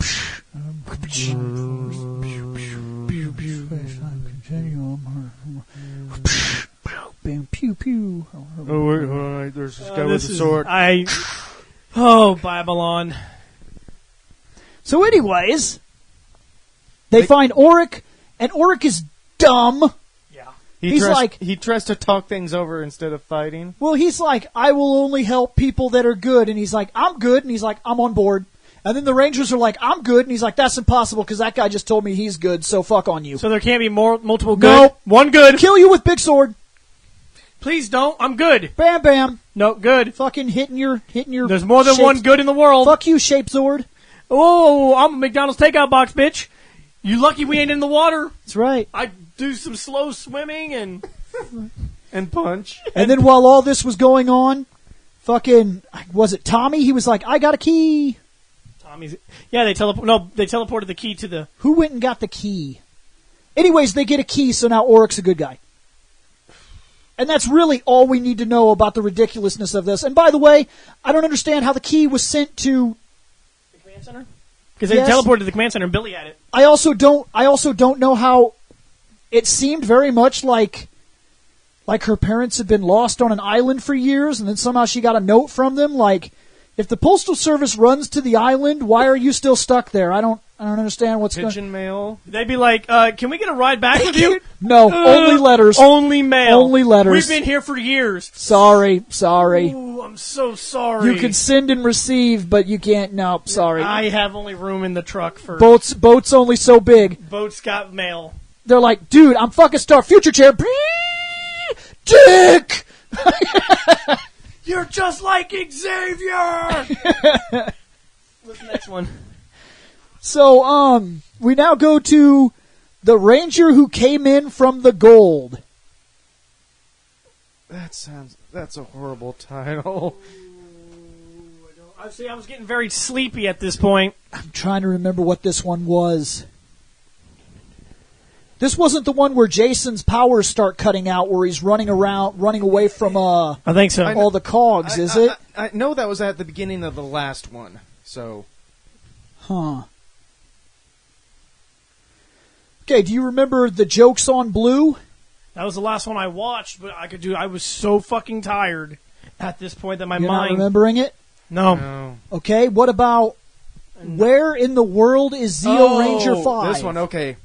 Pew pew. Oh, wait, there's this guy with a sword. Oh, Babylon. So, anyways, they find Auric, and Auric is dumb. Yeah. He tries to talk things over instead of fighting. Well, he's like, I will only help people that are good. And he's like, I'm good. And he's like, I'm on board. And then the Rangers are like, I'm good. And he's like, that's impossible because that guy just told me he's good, so fuck on you. So there can't be multiple good? No. One good. Kill you with big sword. Please don't. I'm good. Bam, bam. No, good. Fucking hitting your. There's more than one good in the world. Fuck you, Shape Zord. Oh, I'm a McDonald's takeout box, bitch. You lucky we ain't in the water. That's right. I do some slow swimming and punch. And then while all this was going on, fucking, was it Tommy? He was like, I got a key. Tommy's. Yeah, they teleported the key to the. Who went and got the key? Anyways, they get a key, so now Auric's a good guy. And that's really all we need to know about the ridiculousness of this. And by the way, I don't understand how the key was sent to The command center? Because they teleported to the command center and Billy had it. I also don't know how it seemed very much like her parents had been lost on an island for years, and then somehow she got a note from them. Like, if the Postal Service runs to the island, why are you still stuck there? I don't understand what's going on. Pigeon mail. They'd be like, can we get a ride back with you? No, only letters. Only mail. Only letters. We've been here for years. Sorry. Ooh, I'm so sorry. You can send and receive, but you can't. No, sorry. I have only room in the truck for Boats only so big. boats got mail. They're like, dude, I'm fucking Star Future Chair. Dick! You're just like Xavier! What's the next one? So, we now go to the Ranger who came in from the gold. That's a horrible title. I was getting very sleepy at this point. I'm trying to remember what this one was. This wasn't the one where Jason's powers start cutting out, where he's running away from I think so. all the cogs, is it? I know that was at the beginning of the last one, so... Huh. Okay, do you remember the Jokes on Blue? That was the last one I watched, but I was so fucking tired at this point that my You're not mind... remembering it? No. Okay, what about Where in the World is Zeo Ranger 5? This one, okay.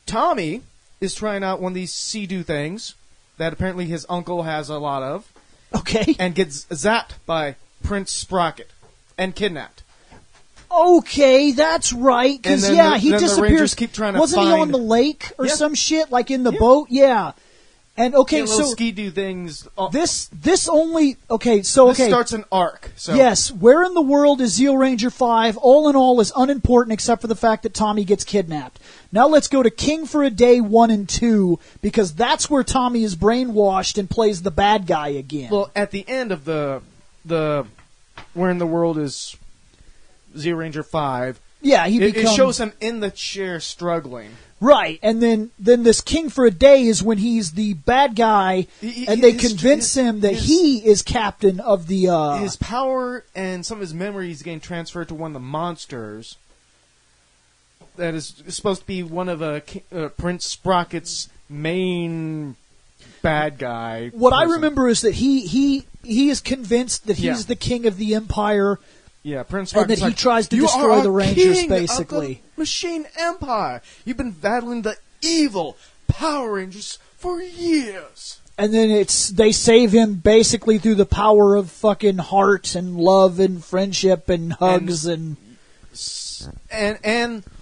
Tommy is trying out one of these Sea-Doo things that apparently his uncle has a lot of. Okay. And gets zapped by Prince Sprocket and kidnapped. Okay, that's right. Because And yeah, then he the disappears. Rangers keep trying to Wasn't he find- on the lake or Yeah. some shit, like in the boat? Yeah. And okay, little so ski-doo things. this only This okay. starts an arc. So Yes, where in the world is Zeo Ranger 5? All in all, is unimportant except for the fact that Tommy gets kidnapped. Now let's go to King for a Day 1 and 2, because that's where Tommy is brainwashed and plays the bad guy again. Well, at the end of the where in the world is Zeo Ranger 5? yeah, he It becomes... shows him in the chair struggling. Right, and then this King for a Day is when he's the bad guy, and they convince him that he is captain of the... His power and some of his memories getting transferred to one of the monsters. That is supposed to be one of Prince Sprocket's main bad guy. What I person. remember is that he is convinced that he's Yeah. the king of the empire, Yeah, Prince and Sprocket's that he like, tries to "You destroy are the a Rangers, king basically. of the Machine Empire. You've been battling the evil Power Rangers for years." And then they save him basically through the power of fucking heart and love and friendship and hugs and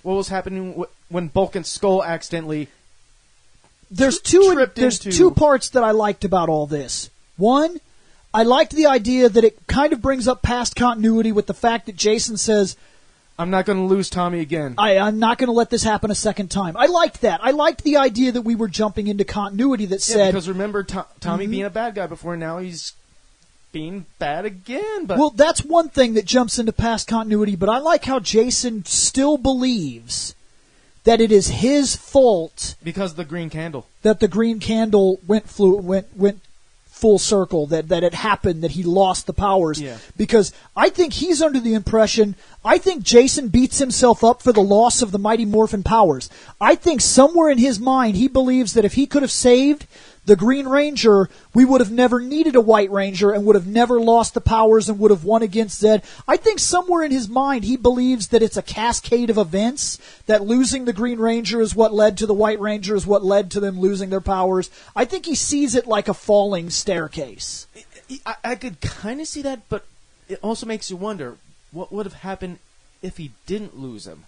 what was happening when Bulk and Skull accidentally there's tripped into- two parts that I liked about all this. One, I liked the idea that it kind of brings up past continuity with the fact that Jason says, I'm not going to lose Tommy again. I'm not going to let this happen a second time. I liked that. I liked the idea that we were jumping into continuity that Yeah, said... because remember Tommy being a bad guy before, now he's being bad again. But Well, that's one thing that jumps into past continuity, but I like how Jason still believes that it is his fault because of the green candle. that the green candle went full circle, that it happened, that he lost the powers. Yeah. Because I think he's under the impression, I think Jason beats himself up for the loss of the Mighty Morphin powers. I think somewhere in his mind he believes that if he could have saved the Green Ranger, we would have never needed a White Ranger and would have never lost the powers and would have won against Zed. I think somewhere in his mind he believes that it's a cascade of events, that losing the Green Ranger is what led to the White Ranger, is what led to them losing their powers. I think he sees it like a falling staircase. I could kind of see that, but it also makes you wonder what would have happened if he didn't lose him.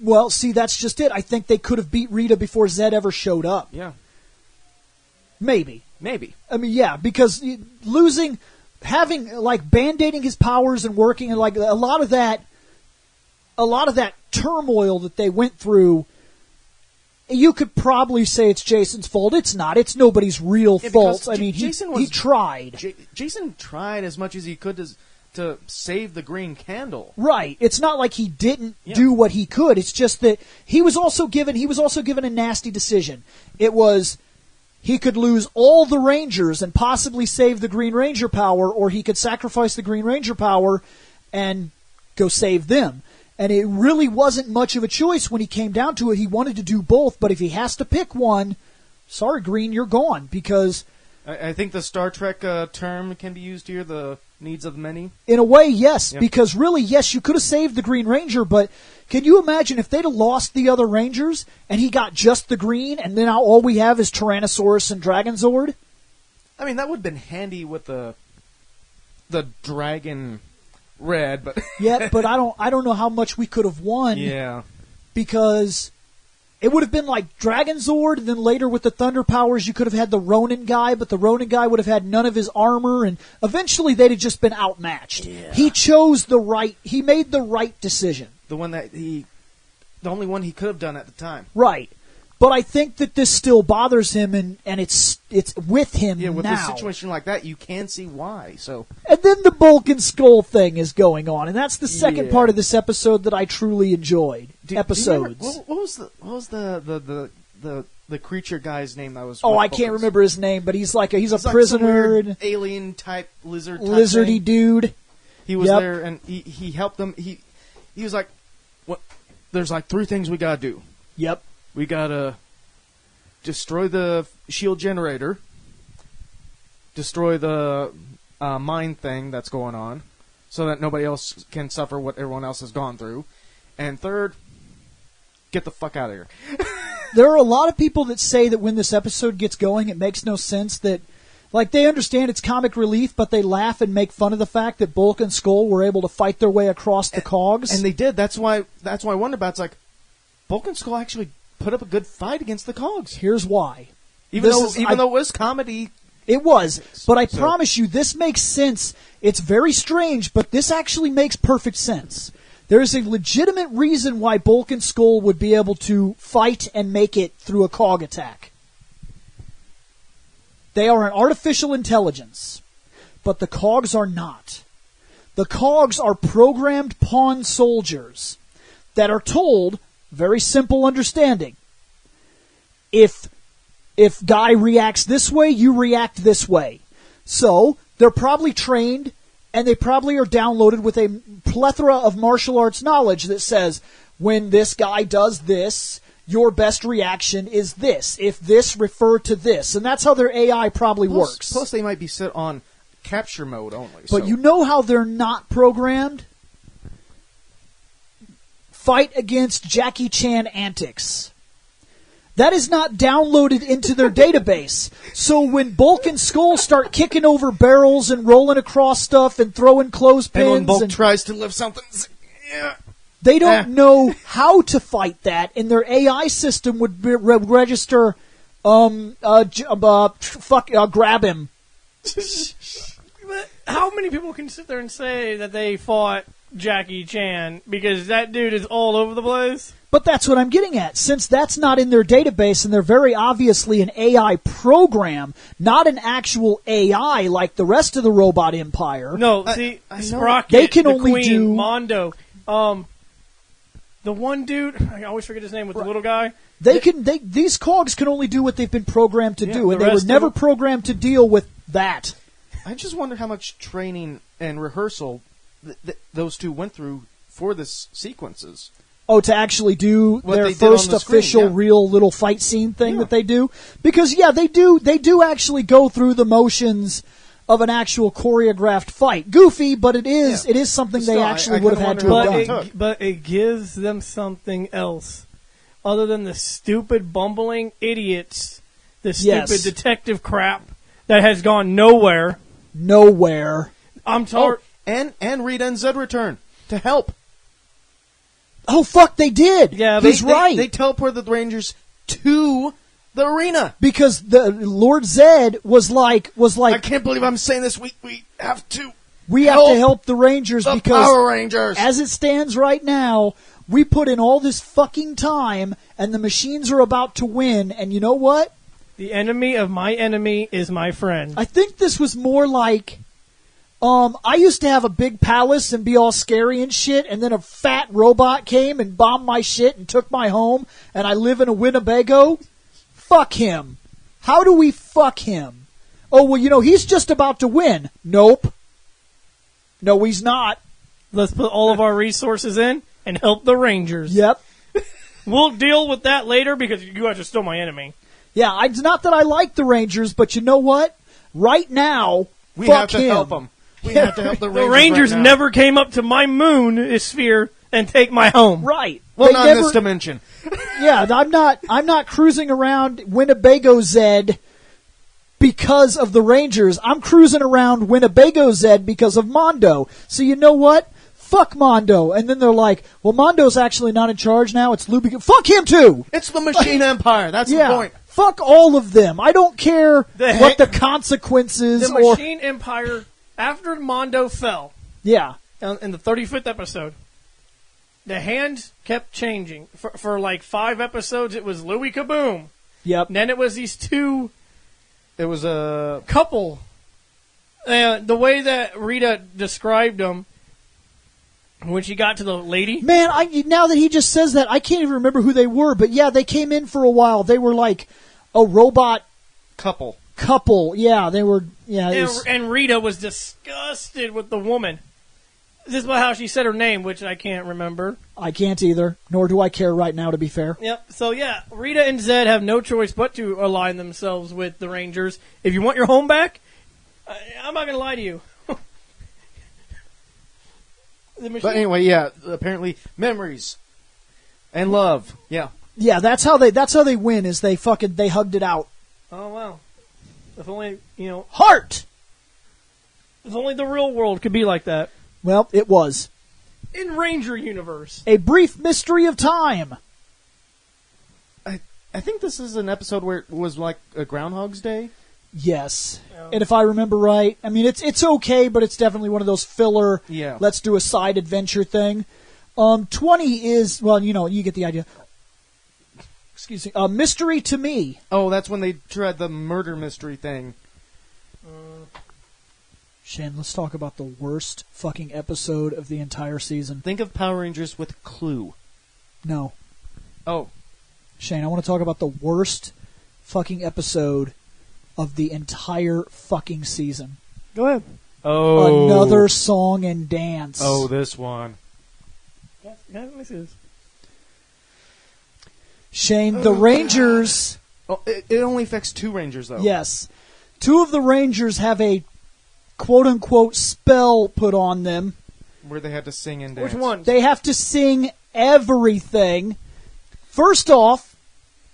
Well, see, that's just it. I think they could have beat Rita before Zed ever showed up. Yeah, Maybe. maybe. I mean, yeah, because losing, having, like, band-aiding his powers and working, and, like, a lot of that turmoil that they went through, you could probably say it's Jason's fault. It's not. It's nobody's real Yeah, fault. because I mean, Jason he was- tried. Jason tried as much as he could to save the green candle. Right. It's not like he didn't Yeah. do what he could. It's just that he was also given a nasty decision. It was, he could lose all the Rangers and possibly save the Green Ranger power, or he could sacrifice the Green Ranger power and go save them. And it really wasn't much of a choice when he came down to it. He wanted to do both, but if he has to pick one, sorry, Green, you're gone. Because I think the Star Trek term can be used here, the needs of the many. in a way, yes. Yeah. Because really, yes, you could have saved the Green Ranger, but can you imagine if they'd have lost the other Rangers and he got just the Green, and then all we have is Tyrannosaurus and Dragonzord? I mean, that would have been handy with the Dragon Red, but Yeah, but I don't know how much we could have won. yeah. Because it would have been like Dragonzord, and then later with the Thunder powers, you could have had the Ronin guy, but the Ronin guy would have had none of his armor, and eventually they'd have just been outmatched. Yeah. He made the right decision. The only one he could have done at the time. Right. But I think that this still bothers him, and it's with him Yeah, with now. a situation like that, you can see why. So And then the Bulk and Skull thing is going on, and that's the second Yeah. part of this episode that I truly enjoyed. Do you remember- Episodes. what was the creature guy's name that was? Oh, with I can't Bulk? remember his name, but he's a He's like some prisoner, weird and alien type lizard, type lizardy thing. dude. He was Yep. there, and he helped them. He was like, "What? There's like 3 things we gotta do. Yep. We gotta destroy the shield generator, destroy the mine thing that's going on, so that nobody else can suffer what everyone else has gone through, and third, get the fuck out of here." There are a lot of people that say that when this episode gets going, it makes no sense that, Like, they understand it's comic relief, but they laugh and make fun of the fact that Bulk and Skull were able to fight their way across the cogs. And they did. That's why Wonderbat's like, Bulk and Skull actually put up a good fight against the cogs. Here's why. Even though it was comedy. It was. But I promise you, this makes sense. It's very strange, but this actually makes perfect sense. There's a legitimate reason why Bulk and Skull would be able to fight and make it through a cog attack. They are an artificial intelligence, but the cogs are not. The cogs are programmed pawn soldiers that are told, very simple understanding, if Guy reacts this way, you react this way. So, they're probably trained, and they probably are downloaded with a plethora of martial arts knowledge that says, when this guy does this, your best reaction is this. If this, refer to this. And that's how their AI probably works. Plus, they might be set on capture mode only. But you know how they're not programmed? Fight against Jackie Chan antics. That is not downloaded into their database. So when Bulk and Skull start kicking over barrels and rolling across stuff and throwing clothespins... And when Bulk tries to lift something... They don't know how to fight that, and their AI system would register, grab him. But how many people can sit there and say that they fought Jackie Chan? Because that dude is all over the place. But that's what I'm getting at. Since that's not in their database, and they're very obviously an AI program, not an actual AI like the rest of the robot empire. No, see, Sprocket, they can the only Queen, do Mondo. The one dude, I always forget his name, with the little guy. These cogs can only do what they've been programmed to do, and they were never programmed to deal with that. I just wonder how much training and rehearsal those two went through for this sequences. Oh, to actually do what their first official real little fight scene thing that they do? Because, they do actually go through the motions of an actual choreographed fight. Goofy, but it is something they actually would have had to have done. But it gives them something else. Other than the stupid bumbling idiots, the stupid detective crap that has gone nowhere. Nowhere. I'm sorry. And Rita and Zed return to help. Oh, fuck, they did. Yeah, he's right. They teleported the Rangers to the arena. Because the Lord Zed was like I can't believe I'm saying this. We have to help the Rangers because Power Rangers. As it stands right now, we put in all this fucking time and the machines are about to win, and you know what? The enemy of my enemy is my friend. I think this was more like I used to have a big palace and be all scary and shit, and then a fat robot came and bombed my shit and took my home, and I live in a Winnebago. Fuck him. How do we fuck him? Oh, well, he's just about to win. Nope. No, he's not. Let's put all of our resources in and help the Rangers. Yep. We'll deal with that later because you guys are still my enemy. Yeah, it's not that I like the Rangers, but you know what? Right now, we fuck have to him. help them. We have to help the Rangers. The Rangers right now. never came up to my moon sphere and take my home. Right. Well, not in this dimension. Yeah, I'm not cruising around Winnebago Zed because of the Rangers. I'm cruising around Winnebago Zed because of Mondo. So you know what? Fuck Mondo. And then they're like, well, Mondo's actually not in charge now. It's Luby. Fuck him too. It's the Machine Empire. That's the point. Fuck all of them. I don't care what the consequences. The Machine Empire, after Mondo fell. Yeah. In the 35th episode. The hands kept changing. For like 5 episodes, it was Louie Kaboom. Yep. And then it was these two... It was a... couple. The way that Rita described them, when she got to the lady... Man, now that he just says that, I can't even remember who they were. But yeah, they came in for a while. They were like a robot... Couple. Yeah, they were... Yeah, and Rita was disgusted with the woman. This is about how she said her name, which I can't remember. I can't either, nor do I care right now, to be fair. Yep. So, yeah, Rita and Zed have no choice but to align themselves with the Rangers. If you want your home back, I'm not going to lie to you. But anyway, yeah, apparently memories and love. Yeah. Yeah, that's how they win, is they hugged it out. Oh, wow. If only, Heart! if only the real world could be like that. Well, it was. In Ranger Universe. A brief mystery of time. I think this is an episode where it was like a Groundhog's Day. Yes. Yeah. And if I remember right, I mean, it's okay, but it's definitely one of those filler, Yeah. let's do a side adventure thing. 20 is, well, you get the idea. Excuse me. Mystery to Me. Oh, that's when they tried the murder mystery thing. Shane, let's talk about the worst fucking episode of the entire season. Think of Power Rangers with Clue. No. Oh. Shane, I want to talk about the worst fucking episode of the entire fucking season. Go ahead. Oh. Another Song and Dance. Oh, this one. Yeah, let me see this. Shane, the Rangers... Oh, it only affects 2 Rangers, though. Yes. 2 of the Rangers have a quote-unquote spell put on them. Where they had to sing and dance. Which one? They have to sing everything. First off,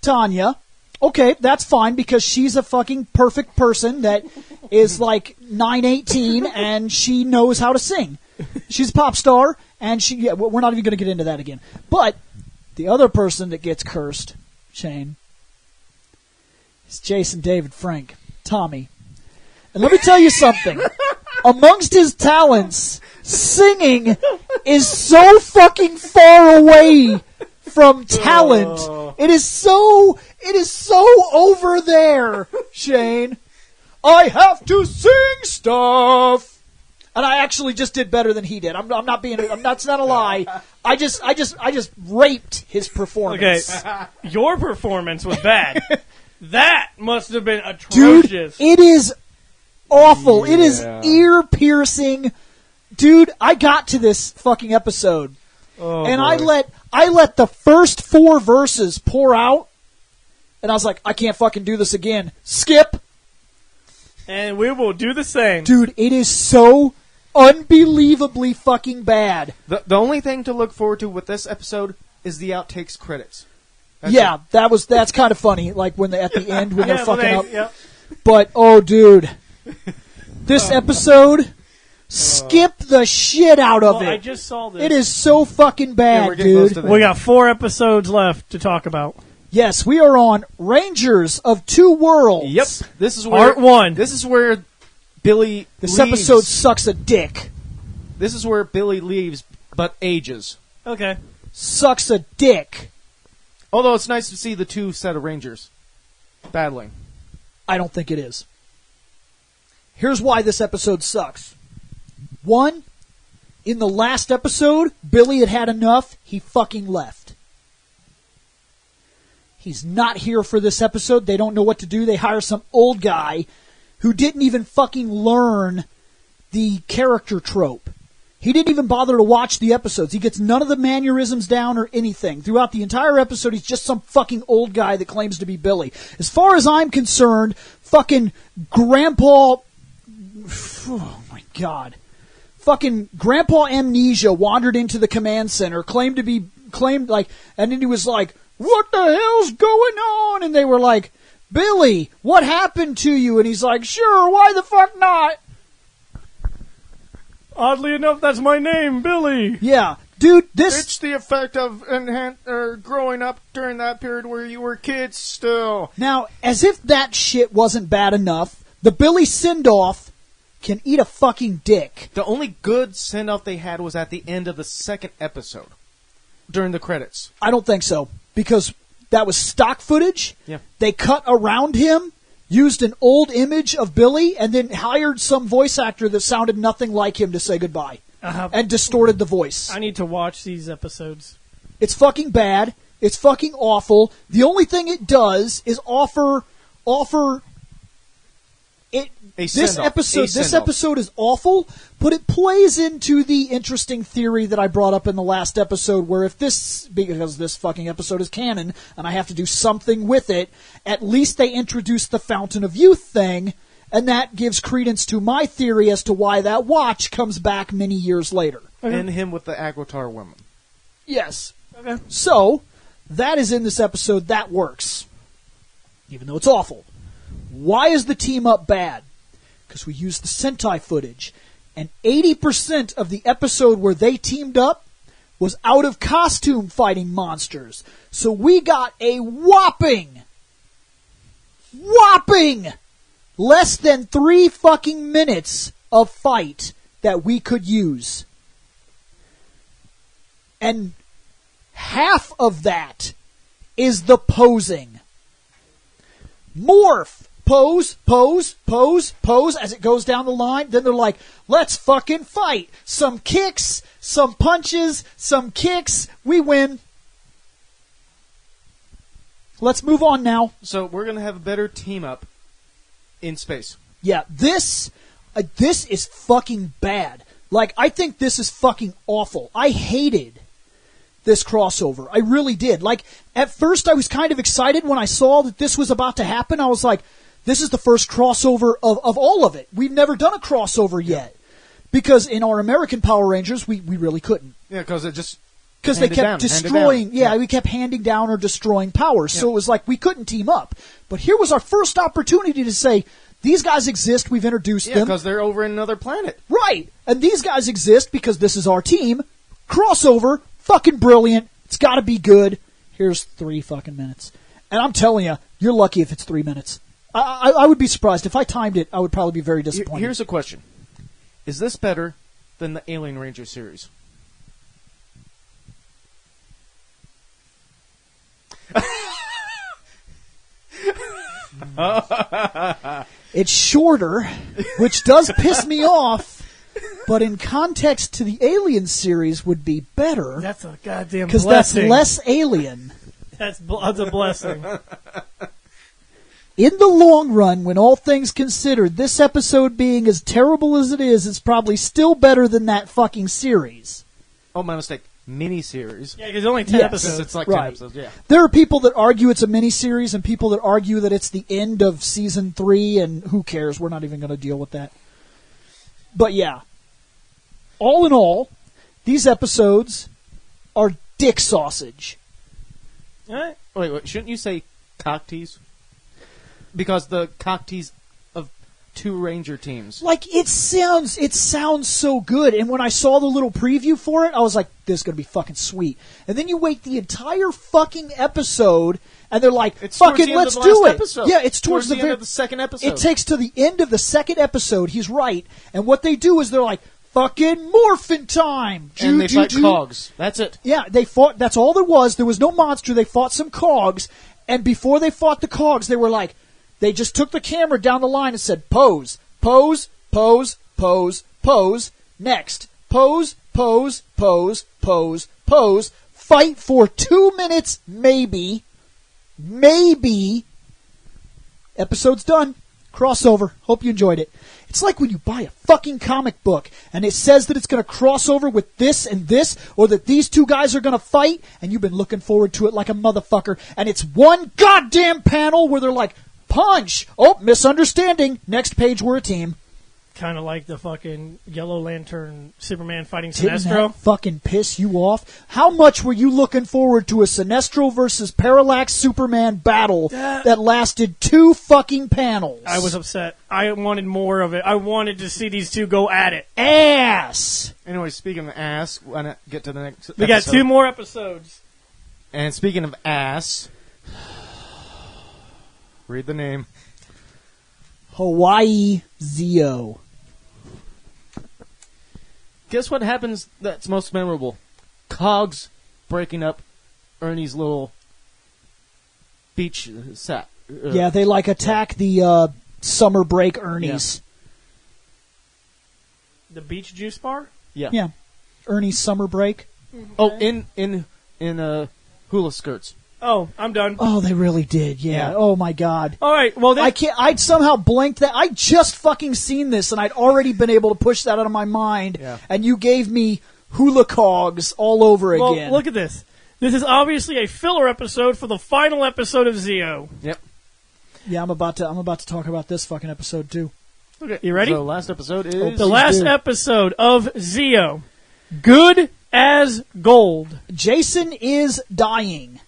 Tanya. Okay, that's fine because she's a fucking perfect person that is like 918 and she knows how to sing. She's a pop star and we're not even going to get into that again. But the other person that gets cursed, Shane, is Jason David Frank, Tommy. And let me tell you something. Amongst his talents, singing is so fucking far away from talent. It is so over there, Shane. I have to sing stuff. And I actually just did better than he did. That's not a lie. I just raped his performance. Okay, your performance was bad. That must have been atrocious. Dude, it is awful. Yeah. It is ear-piercing. Dude, I got to this fucking episode. Oh, and boy. I let the first 4 verses pour out. And I was like, I can't fucking do this again. Skip. And we will do the same. Dude, it is so unbelievably fucking bad. The only thing to look forward to with this episode is the outtakes credits. That's kind of funny. Like when at the end when they're fucking up. Yep. But oh, dude, this episode, skip the shit out of Well, it. I just saw this. It is so fucking bad, we're getting close dude. to the We got 4 episodes left to talk about. Yes, we are on Rangers of Two Worlds. Yep. This is where Part 1. This is where Billy This leaves. episode sucks a dick. This is where Billy leaves, but ages. Okay. Sucks a dick. Although it's nice to see the 2 set of Rangers battling. I don't think it is. Here's why this episode sucks. 1, in the last episode, Billy had had enough. He fucking left. He's not here for this episode. They don't know what to do. They hire some old guy who didn't even fucking learn the character trope. He didn't even bother to watch the episodes. He gets none of the mannerisms down or anything. Throughout the entire episode, he's just some fucking old guy that claims to be Billy. As far as I'm concerned, fucking Grandpa... Oh, my God. Fucking Grandpa Amnesia wandered into the command center, and then he was like, what the hell's going on? And they were like, Billy, what happened to you? And he's like, sure, why the fuck not? Oddly enough, that's my name, Billy. Yeah, dude, It's the effect of growing up during that period where you were kids still. Now, as if that shit wasn't bad enough, the Billy send-off can eat a fucking dick. The only good send-off they had was at the end of the 2nd episode, during the credits. I don't think so, because that was stock footage. Yeah. They cut around him, used an old image of Billy, and then hired some voice actor that sounded nothing like him to say goodbye. And distorted the voice. I need to watch these episodes. It's fucking bad. It's fucking awful. The only thing it does is offer it. A This send-off. episode, A this send-off. episode is awful, but it plays into the interesting theory that I brought up in the last episode, where because this fucking episode is canon, and I have to do something with it, at least they introduce the Fountain of Youth thing, and that gives credence to my theory as to why that watch comes back many years later. And him with the Aguitar woman. Yes. Okay. So, that is in this episode. That works. Even though it's awful. Why is the team up bad? Because we used the Sentai footage. And 80% of the episode where they teamed up was out of costume fighting monsters. So we got a whopping less than 3 fucking minutes of fight that we could use. And half of that is the posing. Morph! Pose, pose, pose, pose as it goes down the line. Then they're like, let's fucking fight. Some kicks, some punches, some kicks. We win. Let's move on now. So we're going to have a better team up in space. Yeah, this is fucking bad. Like, I think this is fucking awful. I hated this crossover. I really did. Like, at first I was kind of excited when I saw that this was about to happen. I was like, this is the first crossover of all of it. We've never done a crossover yet. Because in our American Power Rangers, we really couldn't. Yeah, because it just... Because they kept destroying... Yeah, we kept handing down or destroying powers. Yeah. So it was like we couldn't team up. But here was our first opportunity to say, these guys exist, we've introduced them. Yeah, because they're over in another planet. Right. And these guys exist because this is our team. Crossover, fucking brilliant. It's got to be good. Here's 3 fucking minutes. And I'm telling you, you're lucky if it's 3 minutes. I would be surprised. If I timed it, I would probably be very disappointed. Here's a question. Is this better than the Alien Ranger series? It's shorter, which does piss me off, but in context to the Alien series would be better. That's a goddamn blessing. Because that's less alien. That's a blessing. In the long run, when all things considered, this episode being as terrible as it is, it's probably still better than that fucking series. Oh, my mistake. Mini-series. Yeah, because only 10 episodes. It's like 10 episodes, yeah. There are people that argue it's a mini-series and people that argue that it's the end of Season 3, and who cares? We're not even going to deal with that. But yeah. All in all, these episodes are dick sausage. All right. Wait, shouldn't you say cock tease? Because the cock tease of 2 Ranger teams. Like, it sounds so good. And when I saw the little preview for it, I was like, this is going to be fucking sweet. And then you wait the entire fucking episode, and they're like, fucking let's do it. Episode. Yeah, it's towards the end of the second episode. It takes to the end of the second episode. He's right. And what they do is they're like, fucking morphin' time. And they fight cogs. That's it. Yeah, they fought. That's all there was. There was no monster. They fought some cogs. And before they fought the cogs, they were like, they just took the camera down the line and said, pose, pose, pose, pose, pose, next, pose, pose, pose, pose, pose, fight for 2 minutes, maybe, episode's done, crossover, hope you enjoyed it. It's like when you buy a fucking comic book and it says that it's going to cross over with this and this, or that these 2 guys are going to fight, and you've been looking forward to it like a motherfucker, and it's one goddamn panel where they're like, punch! Oh, misunderstanding. Next page, we're a team. Kind of like the fucking Yellow Lantern Superman fighting Didn't Sinestro. that fucking piss you off? How much were you looking forward to a Sinestro versus Parallax Superman battle that lasted 2 fucking panels? I was upset. I wanted more of it. I wanted to see these 2 go at it. Ass! Anyway, speaking of ass, why not get to the next We got 2 more episodes. And speaking of ass... Read the name. Hawaii Zeo. Guess what happens that's most memorable? Cogs breaking up Ernie's little beach set. Yeah, they like attack the summer break Ernie's. The beach juice bar? Yeah. Ernie's summer break. Oh, in hula skirts. Oh, I'm done. Oh, they really did. Yeah. Oh my God. All right. Well, I can't. I'd somehow blanked that. I just fucking seen this, and I'd already been able to push that out of my mind. Yeah. And you gave me hula cogs all over well, again. Look at this. This is obviously a filler episode for the final episode of Zeo. Yep. Yeah, I'm about to talk about this fucking episode too. Okay, you ready? So last episode is the last episode of Zeo. Good as gold. Jason is dying.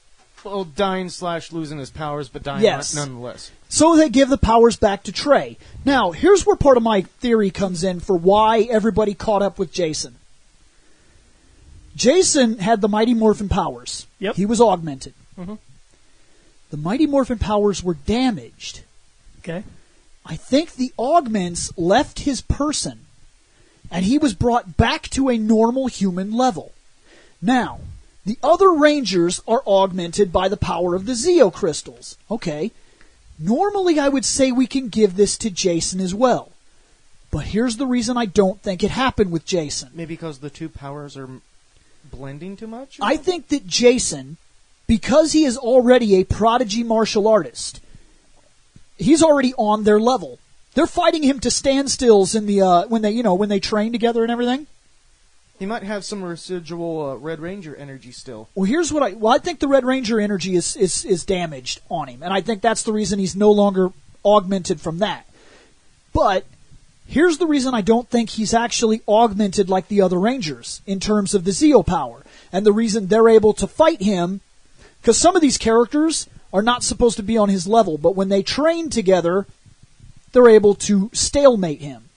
Well, dying / losing his powers, but dying Yes. nonetheless. So they give the powers back to Trey. Now, here's where part of my theory comes in for why everybody caught up with Jason. Jason had the Mighty Morphin powers. Yep. He was augmented. Mm-hmm. The Mighty Morphin powers were damaged. Okay. I think the augments left his person, and he was brought back to a normal human level. Now, the other Rangers are augmented by the power of the Zeo crystals. Okay. Normally, I would say we can give this to Jason as well. But here's the reason I don't think it happened with Jason. Maybe because the two powers are blending too much? I think that Jason, because he is already a prodigy martial artist, he's already on their level. They're fighting him to standstills in the when they train together and everything. He might have some residual Red Ranger energy still. Well, here's what I think the Red Ranger energy is damaged on him, and I think that's the reason he's no longer augmented from that. But here's the reason I don't think he's actually augmented like the other Rangers in terms of the Zeo power, and the reason they're able to fight him, because some of these characters are not supposed to be on his level, but when they train together, they're able to stalemate him.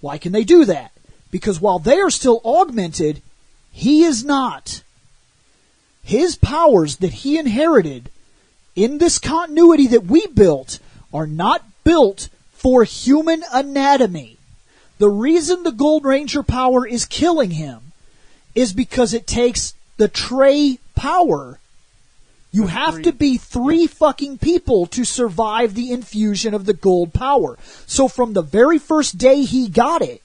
Why can they do that? Because while they are still augmented, he is not. His powers that he inherited in this continuity that we built are not built for human anatomy. The reason the Gold Ranger power is killing him is because it takes the Trey power. You have to be 3 fucking people to survive the infusion of the gold power. So from the very first day he got it,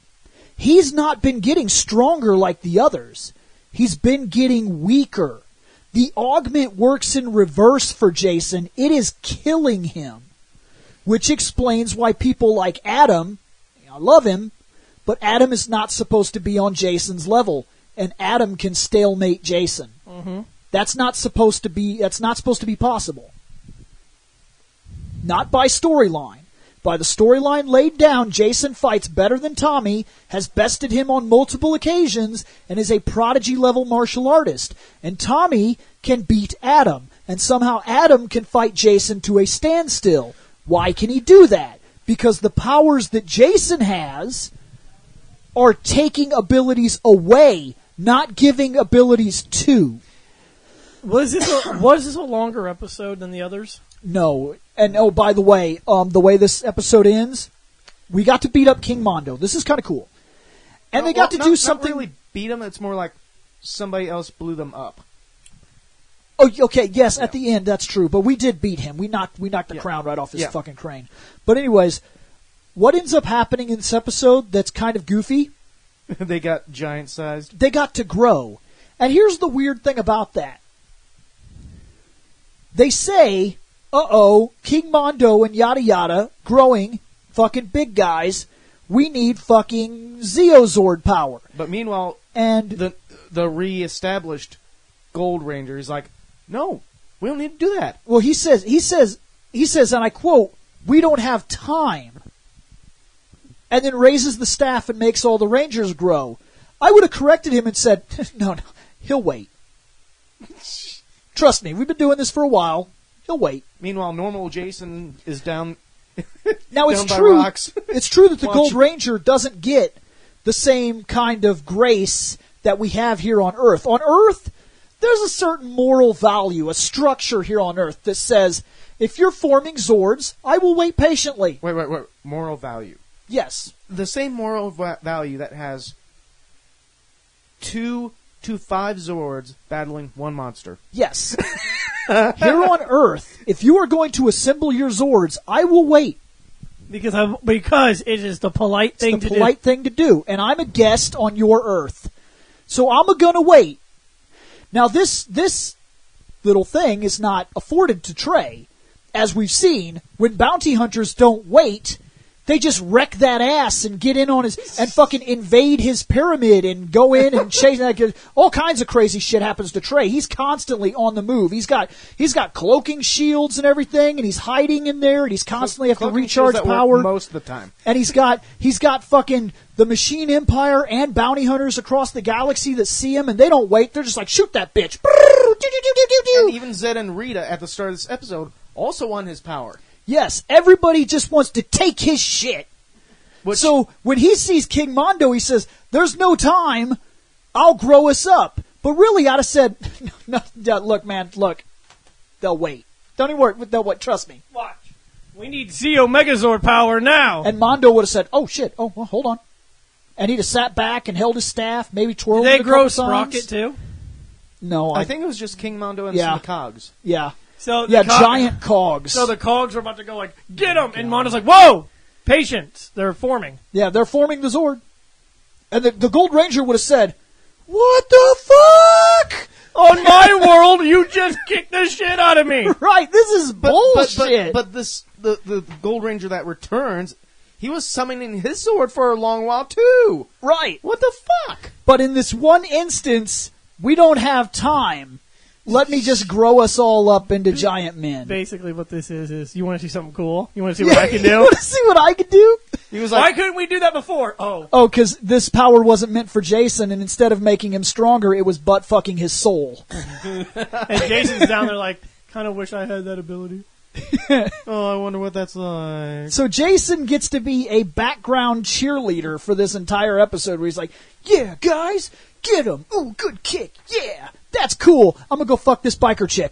he's not been getting stronger like the others. He's been getting weaker. The augment works in reverse for Jason. It is killing him. Which explains why people like Adam, I love him, but Adam is not supposed to be on Jason's level. And Adam can stalemate Jason. Mm-hmm. That's not supposed to be possible. Not by storyline. By the storyline laid down, Jason fights better than Tommy, has bested him on multiple occasions, and is a prodigy-level martial artist. And Tommy can beat Adam, and somehow Adam can fight Jason to a standstill. Why can he do that? Because the powers that Jason has are taking abilities away, not giving abilities to. Was this a longer episode than the others? No. And, oh, by the way this episode ends, we got to beat up King Mondo. This is kind of cool. And they got to do something... Not really beat him, it's more like somebody else blew them up. Oh, okay, yes, at the end, that's true. But we did beat him. We knocked the crown right off his fucking crane. But anyways, what ends up happening in this episode that's kind of goofy? They got giant-sized. They got to grow. And here's the weird thing about that. They say, King Mondo and yada yada, growing, fucking big guys, we need fucking Zeozord power. But meanwhile, and the re-established Gold Ranger is like, no, we don't need to do that. Well, he says, and I quote, we don't have time. And then raises the staff and makes all the Rangers grow. I would have corrected him and said, no, he'll wait. Trust me, we've been doing this for a while. He'll wait. Meanwhile, normal Jason is down. Now it's down true. By rocks. It's true that the Gold Ranger doesn't get the same kind of grace that we have here on Earth. On Earth, there's a certain moral value, a structure here on Earth that says, if you're forming Zords, I will wait patiently. Wait. Moral value. Yes. The same moral value that has 2 to 5 Zords battling one monster. Yes. Here on Earth, if you are going to assemble your Zords, I will wait. Because it is the polite thing to do. It's the polite thing to do. And I'm a guest on your Earth. So I'm going to wait. Now, this little thing is not afforded to Trey. As we've seen, when bounty hunters don't wait, they just wreck that ass and get in on his and fucking invade his pyramid and go in and chase. All kinds of crazy shit happens to Trey. He's constantly on the move. He's got cloaking shields and everything, and he's hiding in there, and he's constantly have to recharge power most of the time. And he's got fucking the Machine Empire and bounty hunters across the galaxy that see him, and they don't wait. They're just like, shoot that bitch. And even Zed and Rita at the start of this episode also won his power. Yes, everybody just wants to take his shit. So when he sees King Mondo, he says, "There's no time. I'll grow us up." But really, I'd have said, no, "Look, man, look. They'll wait. Don't even worry. They'll wait. Trust me." Watch. We need Zeo Megazord power now. And Mondo would have said, "Oh shit. Oh, well, hold on." And he'd have sat back and held his staff, maybe twirled Did it they a grow couple times. Sprocket too? No, I think it was just King Mondo and Yeah. some cogs. Yeah, So yeah, giant cogs. So the cogs are about to go like, get him, and Mondo's like, whoa, patience. They're forming. Yeah, they're forming the Zord. And the Gold Ranger would have said, "What the fuck?" On my world, you just kicked the shit out of me. Right, this is bullshit. But this the Gold Ranger that returns, he was summoning his sword for a long while too. Right. What the fuck? But in this one instance, we don't have time. Let me just grow us all up into giant men. Basically, what this is you want to see something cool? You want to see what I can You do? want to see what I can do? He was Why like, couldn't we do that before? Oh. Oh, because this power wasn't meant for Jason, and instead of making him stronger, it was butt fucking his soul. And Jason's down there like, kind of wish I had that ability. "Oh, I wonder what that's like." So Jason gets to be a background cheerleader for this entire episode where he's like, "Yeah, guys, get him. Ooh, good kick. Yeah, that's cool. I'm going to go fuck this biker chick."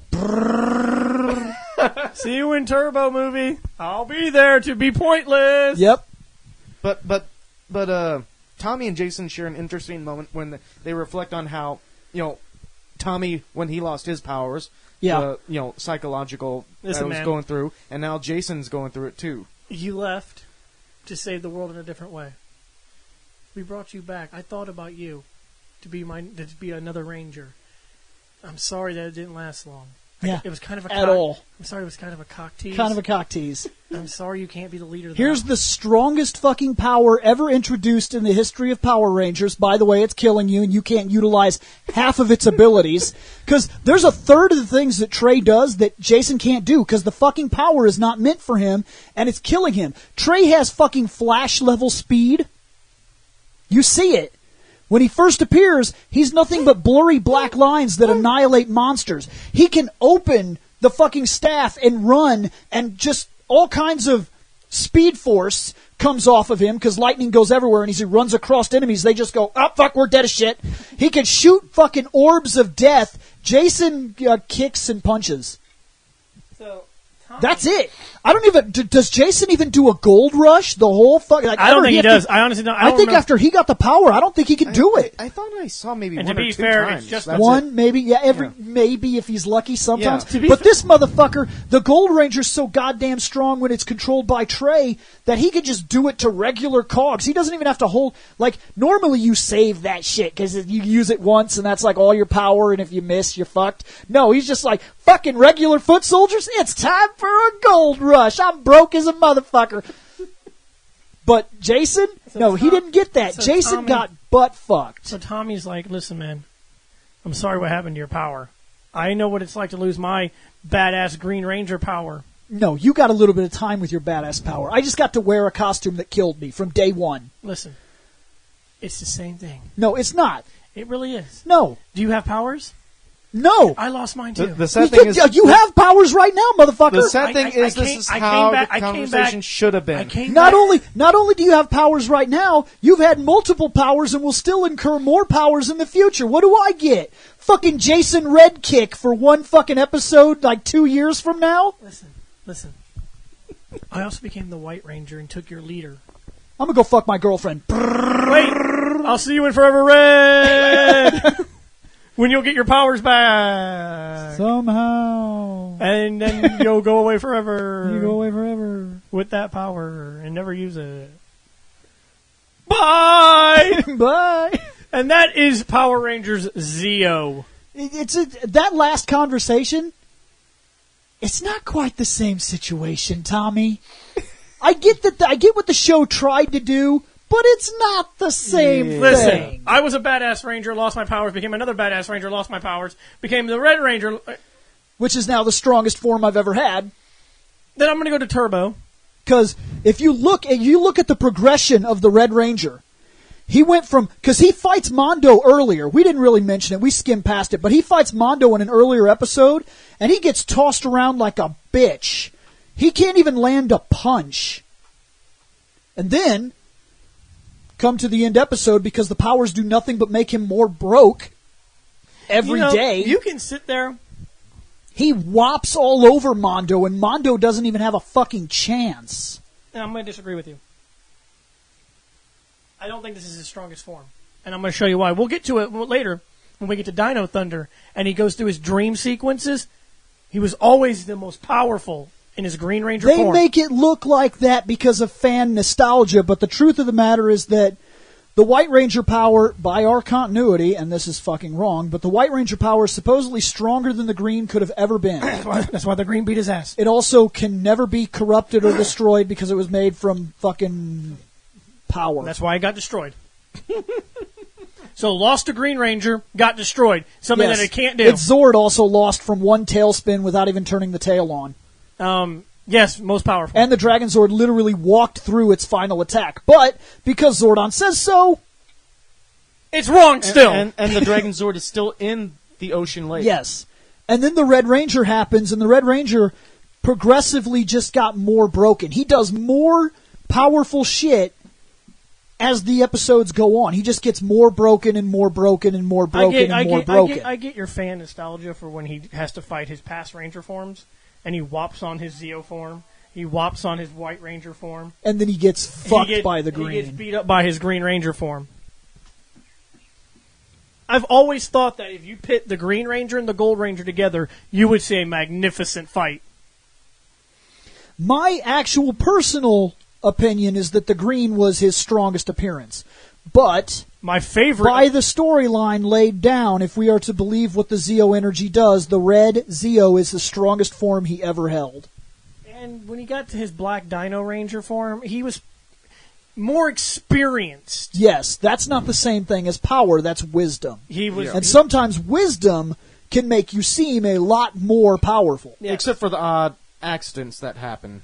See you in Turbo movie. I'll be there to be pointless. Yep. But Tommy and Jason share an interesting moment when they reflect on how, Tommy, when he lost his powers, Yeah. psychological Listen, that was man. going through, and now Jason's going through it too. You left to save the world in a different way. We brought you back. I thought about you to be another ranger. I'm sorry that it didn't last long. Yeah. It was kind of a At all. I'm sorry it was kind of a cock tease. Kind of a cock tease. I'm sorry you can't be the leader. Here's the strongest fucking power ever introduced in the history of Power Rangers. By the way, it's killing you, and you can't utilize half of its abilities. Because there's a third of the things that Trey does that Jason can't do, because the fucking power is not meant for him, and it's killing him. Trey has fucking Flash-level speed. You see it. When he first appears, he's nothing but blurry black lines that annihilate monsters. He can open the fucking staff and run, and just all kinds of speed force comes off of him because lightning goes everywhere, and as he runs across enemies, they just go, "Oh, fuck, we're dead as shit." He can shoot fucking orbs of death. Jason kicks and punches. So That's it. I don't even. Does Jason even do a gold rush? The whole fucking. Like, I don't think he does. I honestly don't. I think remember. after he got the power, I don't think he can do it. I thought I saw maybe And one to or be two fair, times. it's just That's One, it. maybe, yeah, maybe if he's lucky sometimes. Yeah. To be But fa- this motherfucker, the Gold Ranger's so goddamn strong when it's controlled by Trey that he could just do it to regular cogs. He doesn't even have to hold, like, normally you save that shit because you use it once and that's like all your power, and if you miss, you're fucked. No, he's just like, fucking regular foot soldiers, it's time for a gold rush. I'm broke as a motherfucker. But Jason, no, he didn't get that. so Jason Tommy- got butt fucked. So Tommy's like, listen, man, I'm sorry what happened to your power. I know what it's like to lose my badass Green Ranger power. No, you got a little bit of time with your badass power. I just got to wear a costume that killed me from day one. Listen, it's the same thing. No, it's not. It really is. No. Do you have powers? No. I lost mine too. The sad thing is, You have powers right now, motherfucker. the sad I- thing I is, came- this is I came how back- the I came conversation back- should have been. I came Not back- only do you have powers right now, you've had multiple powers and will still incur more powers in the future. What do I get? Fucking Jason Red Kick for one fucking episode like 2 years from now? Listen. I also became the White Ranger and took your leader. I'm gonna go fuck my girlfriend. Wait, I'll see you in Forever Red. When you'll get your powers back. Somehow. And then you'll go away forever. You go away forever. With that power and never use it. Bye! Bye. And that is Power Rangers Zeo. That last conversation, it's not quite the same situation, Tommy. I get what the show tried to do, but it's not the same Listen, thing. I was a badass ranger, lost my powers, became another badass ranger, lost my powers, became the Red Ranger. Which is now the strongest form I've ever had. Then I'm going to go to Turbo. Because if you look at the progression of the Red Ranger, he went from, because he fights Mondo earlier. We didn't really mention it. We skimmed past it. But he fights Mondo in an earlier episode, and he gets tossed around like a bitch. He can't even land a punch. And then, come to the end episode, because the powers do nothing but make him more broke every day. You can sit there. He whops all over Mondo, and Mondo doesn't even have a fucking chance. I'm going to disagree with you. I don't think this is his strongest form. And I'm going to show you why. We'll get to it later when we get to Dino Thunder, and he goes through his dream sequences. He was always the most powerful in his Green Ranger form. They make it look like that because of fan nostalgia, but the truth of the matter is that the White Ranger power, by our continuity, and this is fucking wrong, but the White Ranger power is supposedly stronger than the Green could have ever been. That's why the Green beat his ass. It also can never be corrupted or destroyed because it was made from fucking power. That's why it got destroyed. So lost to Green Ranger, got destroyed. Something that it can't do. Its Zord also lost from one tailspin without even turning the tail on. Yes, most powerful. And the Dragon Zord literally walked through its final attack. But, because Zordon says so... It's wrong still. And the Dragon Zord is still in the ocean lake. Yes. And then the Red Ranger happens, and the Red Ranger progressively just got more broken. He does more powerful shit as the episodes go on. He just gets more broken and more broken and more broken and more broken. I get your fan nostalgia for when he has to fight his past Ranger forms. And he whops on his Zeo form. He whops on his White Ranger form. And then he gets fucked by the Green. He gets beat up by his Green Ranger form. I've always thought that if you pit the Green Ranger and the Gold Ranger together, you would see a magnificent fight. My actual personal opinion is that the Green was his strongest appearance. But... my favorite... by the storyline laid down, if we are to believe what the Zeo energy does, the red Zeo is the strongest form he ever held. And when he got to his Black Dino Ranger form, he was more experienced. Yes, that's not the same thing as power, that's wisdom. He was, and sometimes wisdom can make you seem a lot more powerful. Yeah. Except for the odd accidents that happen.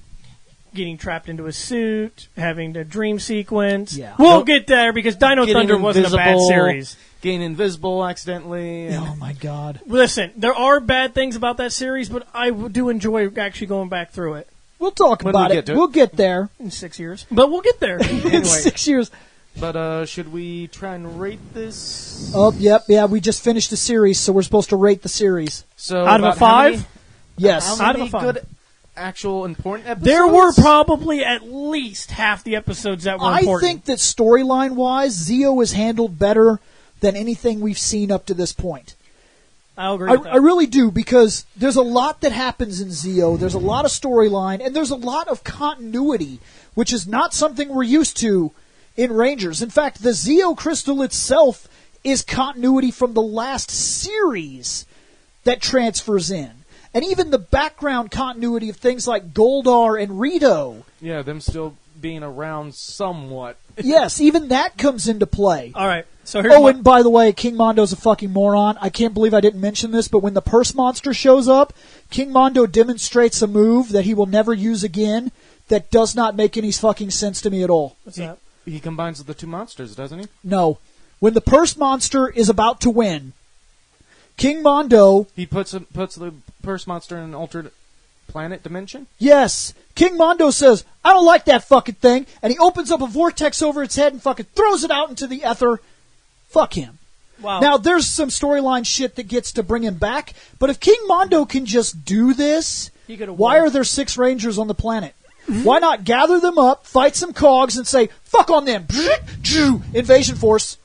Getting trapped into a suit, having the dream sequence. Yeah. We'll get there because Dino Thunder wasn't a bad series. Getting invisible accidentally. Oh my god. Listen, there are bad things about that series, but I do enjoy actually going back through it. We'll talk about it. We'll get there. In 6 years. But we'll get there. In 6 years. But should we try and rate this? Oh, yep, yeah, we just finished the series, so we're supposed to rate the series. So out of a 5? Yes. Out of a 5. Good actual important episodes? There were probably at least half the episodes that were important. I think that storyline-wise, Zeo is handled better than anything we've seen up to this point. I'll agree with that. I really do, because there's a lot that happens in Zeo. There's a lot of storyline, and there's a lot of continuity, which is not something we're used to in Rangers. In fact, the Zeo Crystal itself is continuity from the last series that transfers in. And even the background continuity of things like Goldar and Rito. Yeah, them still being around somewhat. Yes, even that comes into play. All right. So here's and by the way, King Mondo's a fucking moron. I can't believe I didn't mention this, but when the Purse Monster shows up, King Mondo demonstrates a move that he will never use again that does not make any fucking sense to me at all. What's that? He combines the two monsters, doesn't he? No. When the Purse Monster is about to win, King Mondo... he puts the Purse Monster in an altered planet dimension? Yes. King Mondo says, I don't like that fucking thing, and he opens up a vortex over its head and fucking throws it out into the ether. Fuck him. Wow. Now, there's some storyline shit that gets to bring him back, but if King Mondo can just do this, why are there 6 Rangers on the planet? Why not gather them up, fight some cogs, and say, fuck on them. Invasion force.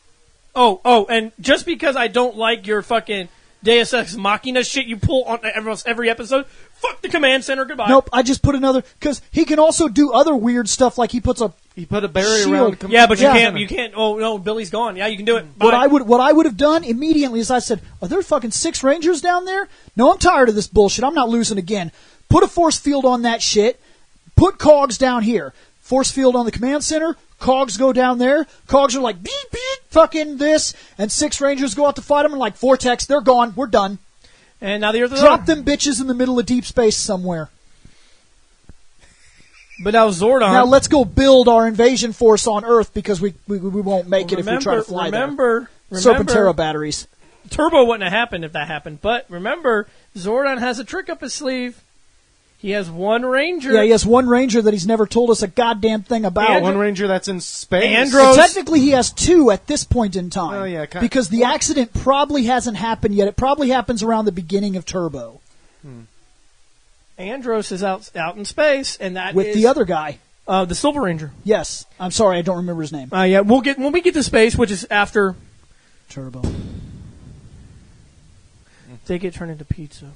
Oh, and just because I don't like your fucking Deus Ex Machina shit you pull on every episode, fuck the command center, goodbye. Nope, I just put another, because he can also do other weird stuff, like he put a barrier shield around. Yeah, but you can't. Oh no, Billy's gone. Yeah, you can do it. Bye. What I would have done immediately is I said, are there fucking 6 Rangers down there? No, I'm tired of this bullshit. I'm not losing again. Put a force field on that shit. Put cogs down here. Force field on the command center. Cogs go down there. Cogs are like, beep, beep, fucking this. And 6 Rangers go out to fight them and like, vortex, they're gone. We're done. And now the Earth is Drop them bitches in the middle of deep space somewhere. But now Zordon. Now let's go build our invasion force on Earth because we won't make it if we try to fly there. Serpentera batteries. Turbo wouldn't have happened if that happened. But remember, Zordon has a trick up his sleeve. He has one ranger. Yeah, he has one ranger that he's never told us a goddamn thing about. One ranger that's in space. Andros. Technically, he has two at this point in time. Oh, yeah, because the accident probably hasn't happened yet. It probably happens around the beginning of Turbo. Andros is out in space, and that with is the other guy. The Silver Ranger. Yes. I'm sorry, I don't remember his name. Yeah, when we get to space, which is after Turbo. They get turned into pizza.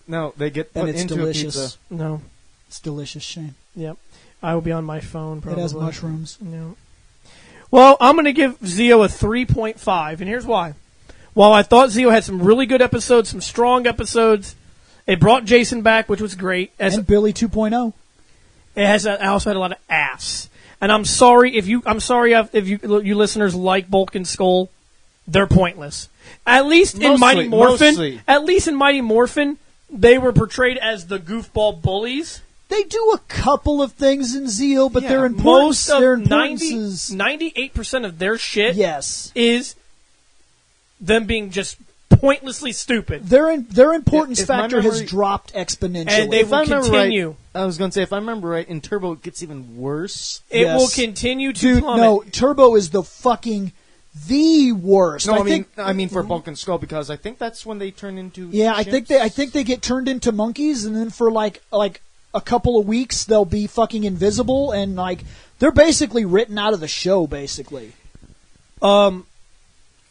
No, they get put And it's into delicious. a pizza. No. It's delicious, Shane. Yep. I will be on my phone probably. It has mushrooms. No. Well, I'm going to give Zeo a 3.5, and here's why. While I thought Zeo had some really good episodes, some strong episodes, it brought Jason back, which was great. And Billy 2.0. It also had a lot of ass. And I'm sorry if you listeners like Bulk and Skull, they're pointless. At least in Mighty Morphin, they were portrayed as the goofball bullies. They do a couple of things in Zeo, but their importance, most of their importance is 98% of their shit. Yes, is them being just pointlessly stupid. Their importance factor has dropped exponentially. And they will continue. Right, I was going to say, if I remember right, in Turbo it gets even worse. It will continue to plummet. No, Turbo is the worst. No, I mean for Bulk and Skull, because I think that's when they turn into chimps. I think they get turned into monkeys, and then for like a couple of weeks they'll be fucking invisible, and they're basically written out of the show, basically.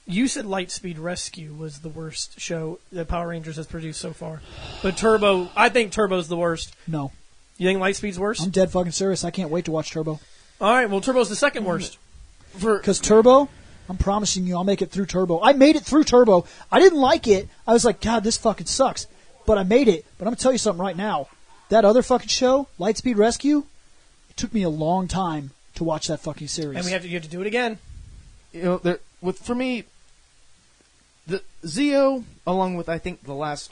You said Lightspeed Rescue was the worst show that Power Rangers has produced so far. But Turbo, I think Turbo's the worst. No. You think Lightspeed's worse? I'm dead fucking serious. I can't wait to watch Turbo. All right, well, Turbo's the second worst. Because Turbo, I'm promising you I'll make it through Turbo. I made it through Turbo. I didn't like it. I was like, God, this fucking sucks. But I made it. But I'm going to tell you something right now. That other fucking show, Lightspeed Rescue, it took me a long time to watch that fucking series. And you have to do it again. You know, for me, the Zeo, along with I think the last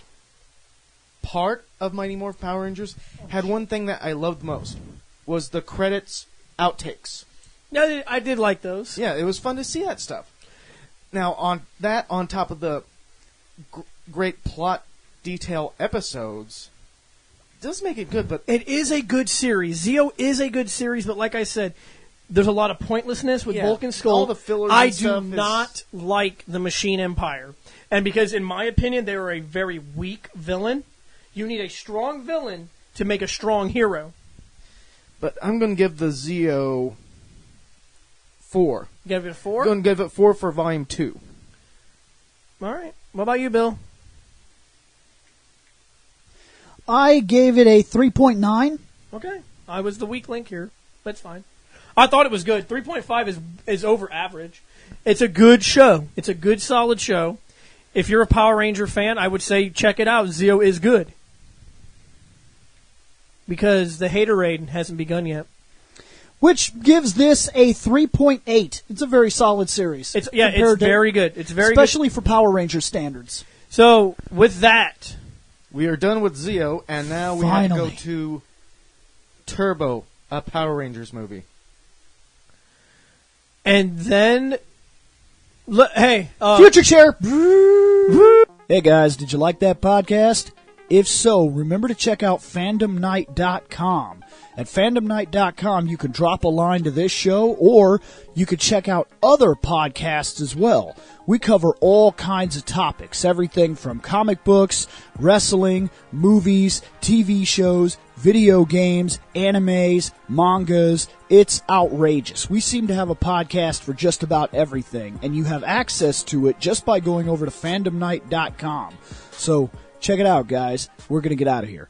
part of Mighty Morphin Power Rangers, had one thing that I loved most, was the credits outtakes. No, I did like those. Yeah, it was fun to see that stuff. Now, on top of the great plot detail episodes, it does make it good, but it is a good series. Zeo is a good series, but like I said, there's a lot of pointlessness with Bulk and Skull. All the fillers I and do stuff not like the Machine Empire. And because, in my opinion, they are a very weak villain, you need a strong villain to make a strong hero. But I'm going to give the Zeo 4. You give it a 4? I'm going to give it 4 for Volume 2. All right. What about you, Bill? I gave it a 3.9. Okay. I was the weak link here. That's fine. I thought it was good. 3.5 is over average. It's a good show. It's a good, solid show. If you're a Power Ranger fan, I would say check it out. Zeo is good. Because the haterade hasn't begun yet. Which gives this a 3.8. It's a very solid series. It's very good. It's very especially good. for Power Ranger standards. So, with that, we are done with Zeo, and now we have to go to Turbo, a Power Rangers movie. And then, Future Chair. Hey guys, did you like that podcast? If so, remember to check out fandomnight.com. At fandomnight.com, you can drop a line to this show, or you could check out other podcasts as well. We cover all kinds of topics, everything from comic books, wrestling, movies, TV shows, video games, animes, mangas. It's outrageous. We seem to have a podcast for just about everything, and you have access to it just by going over to fandomnight.com. So check it out, guys. We're going to get out of here.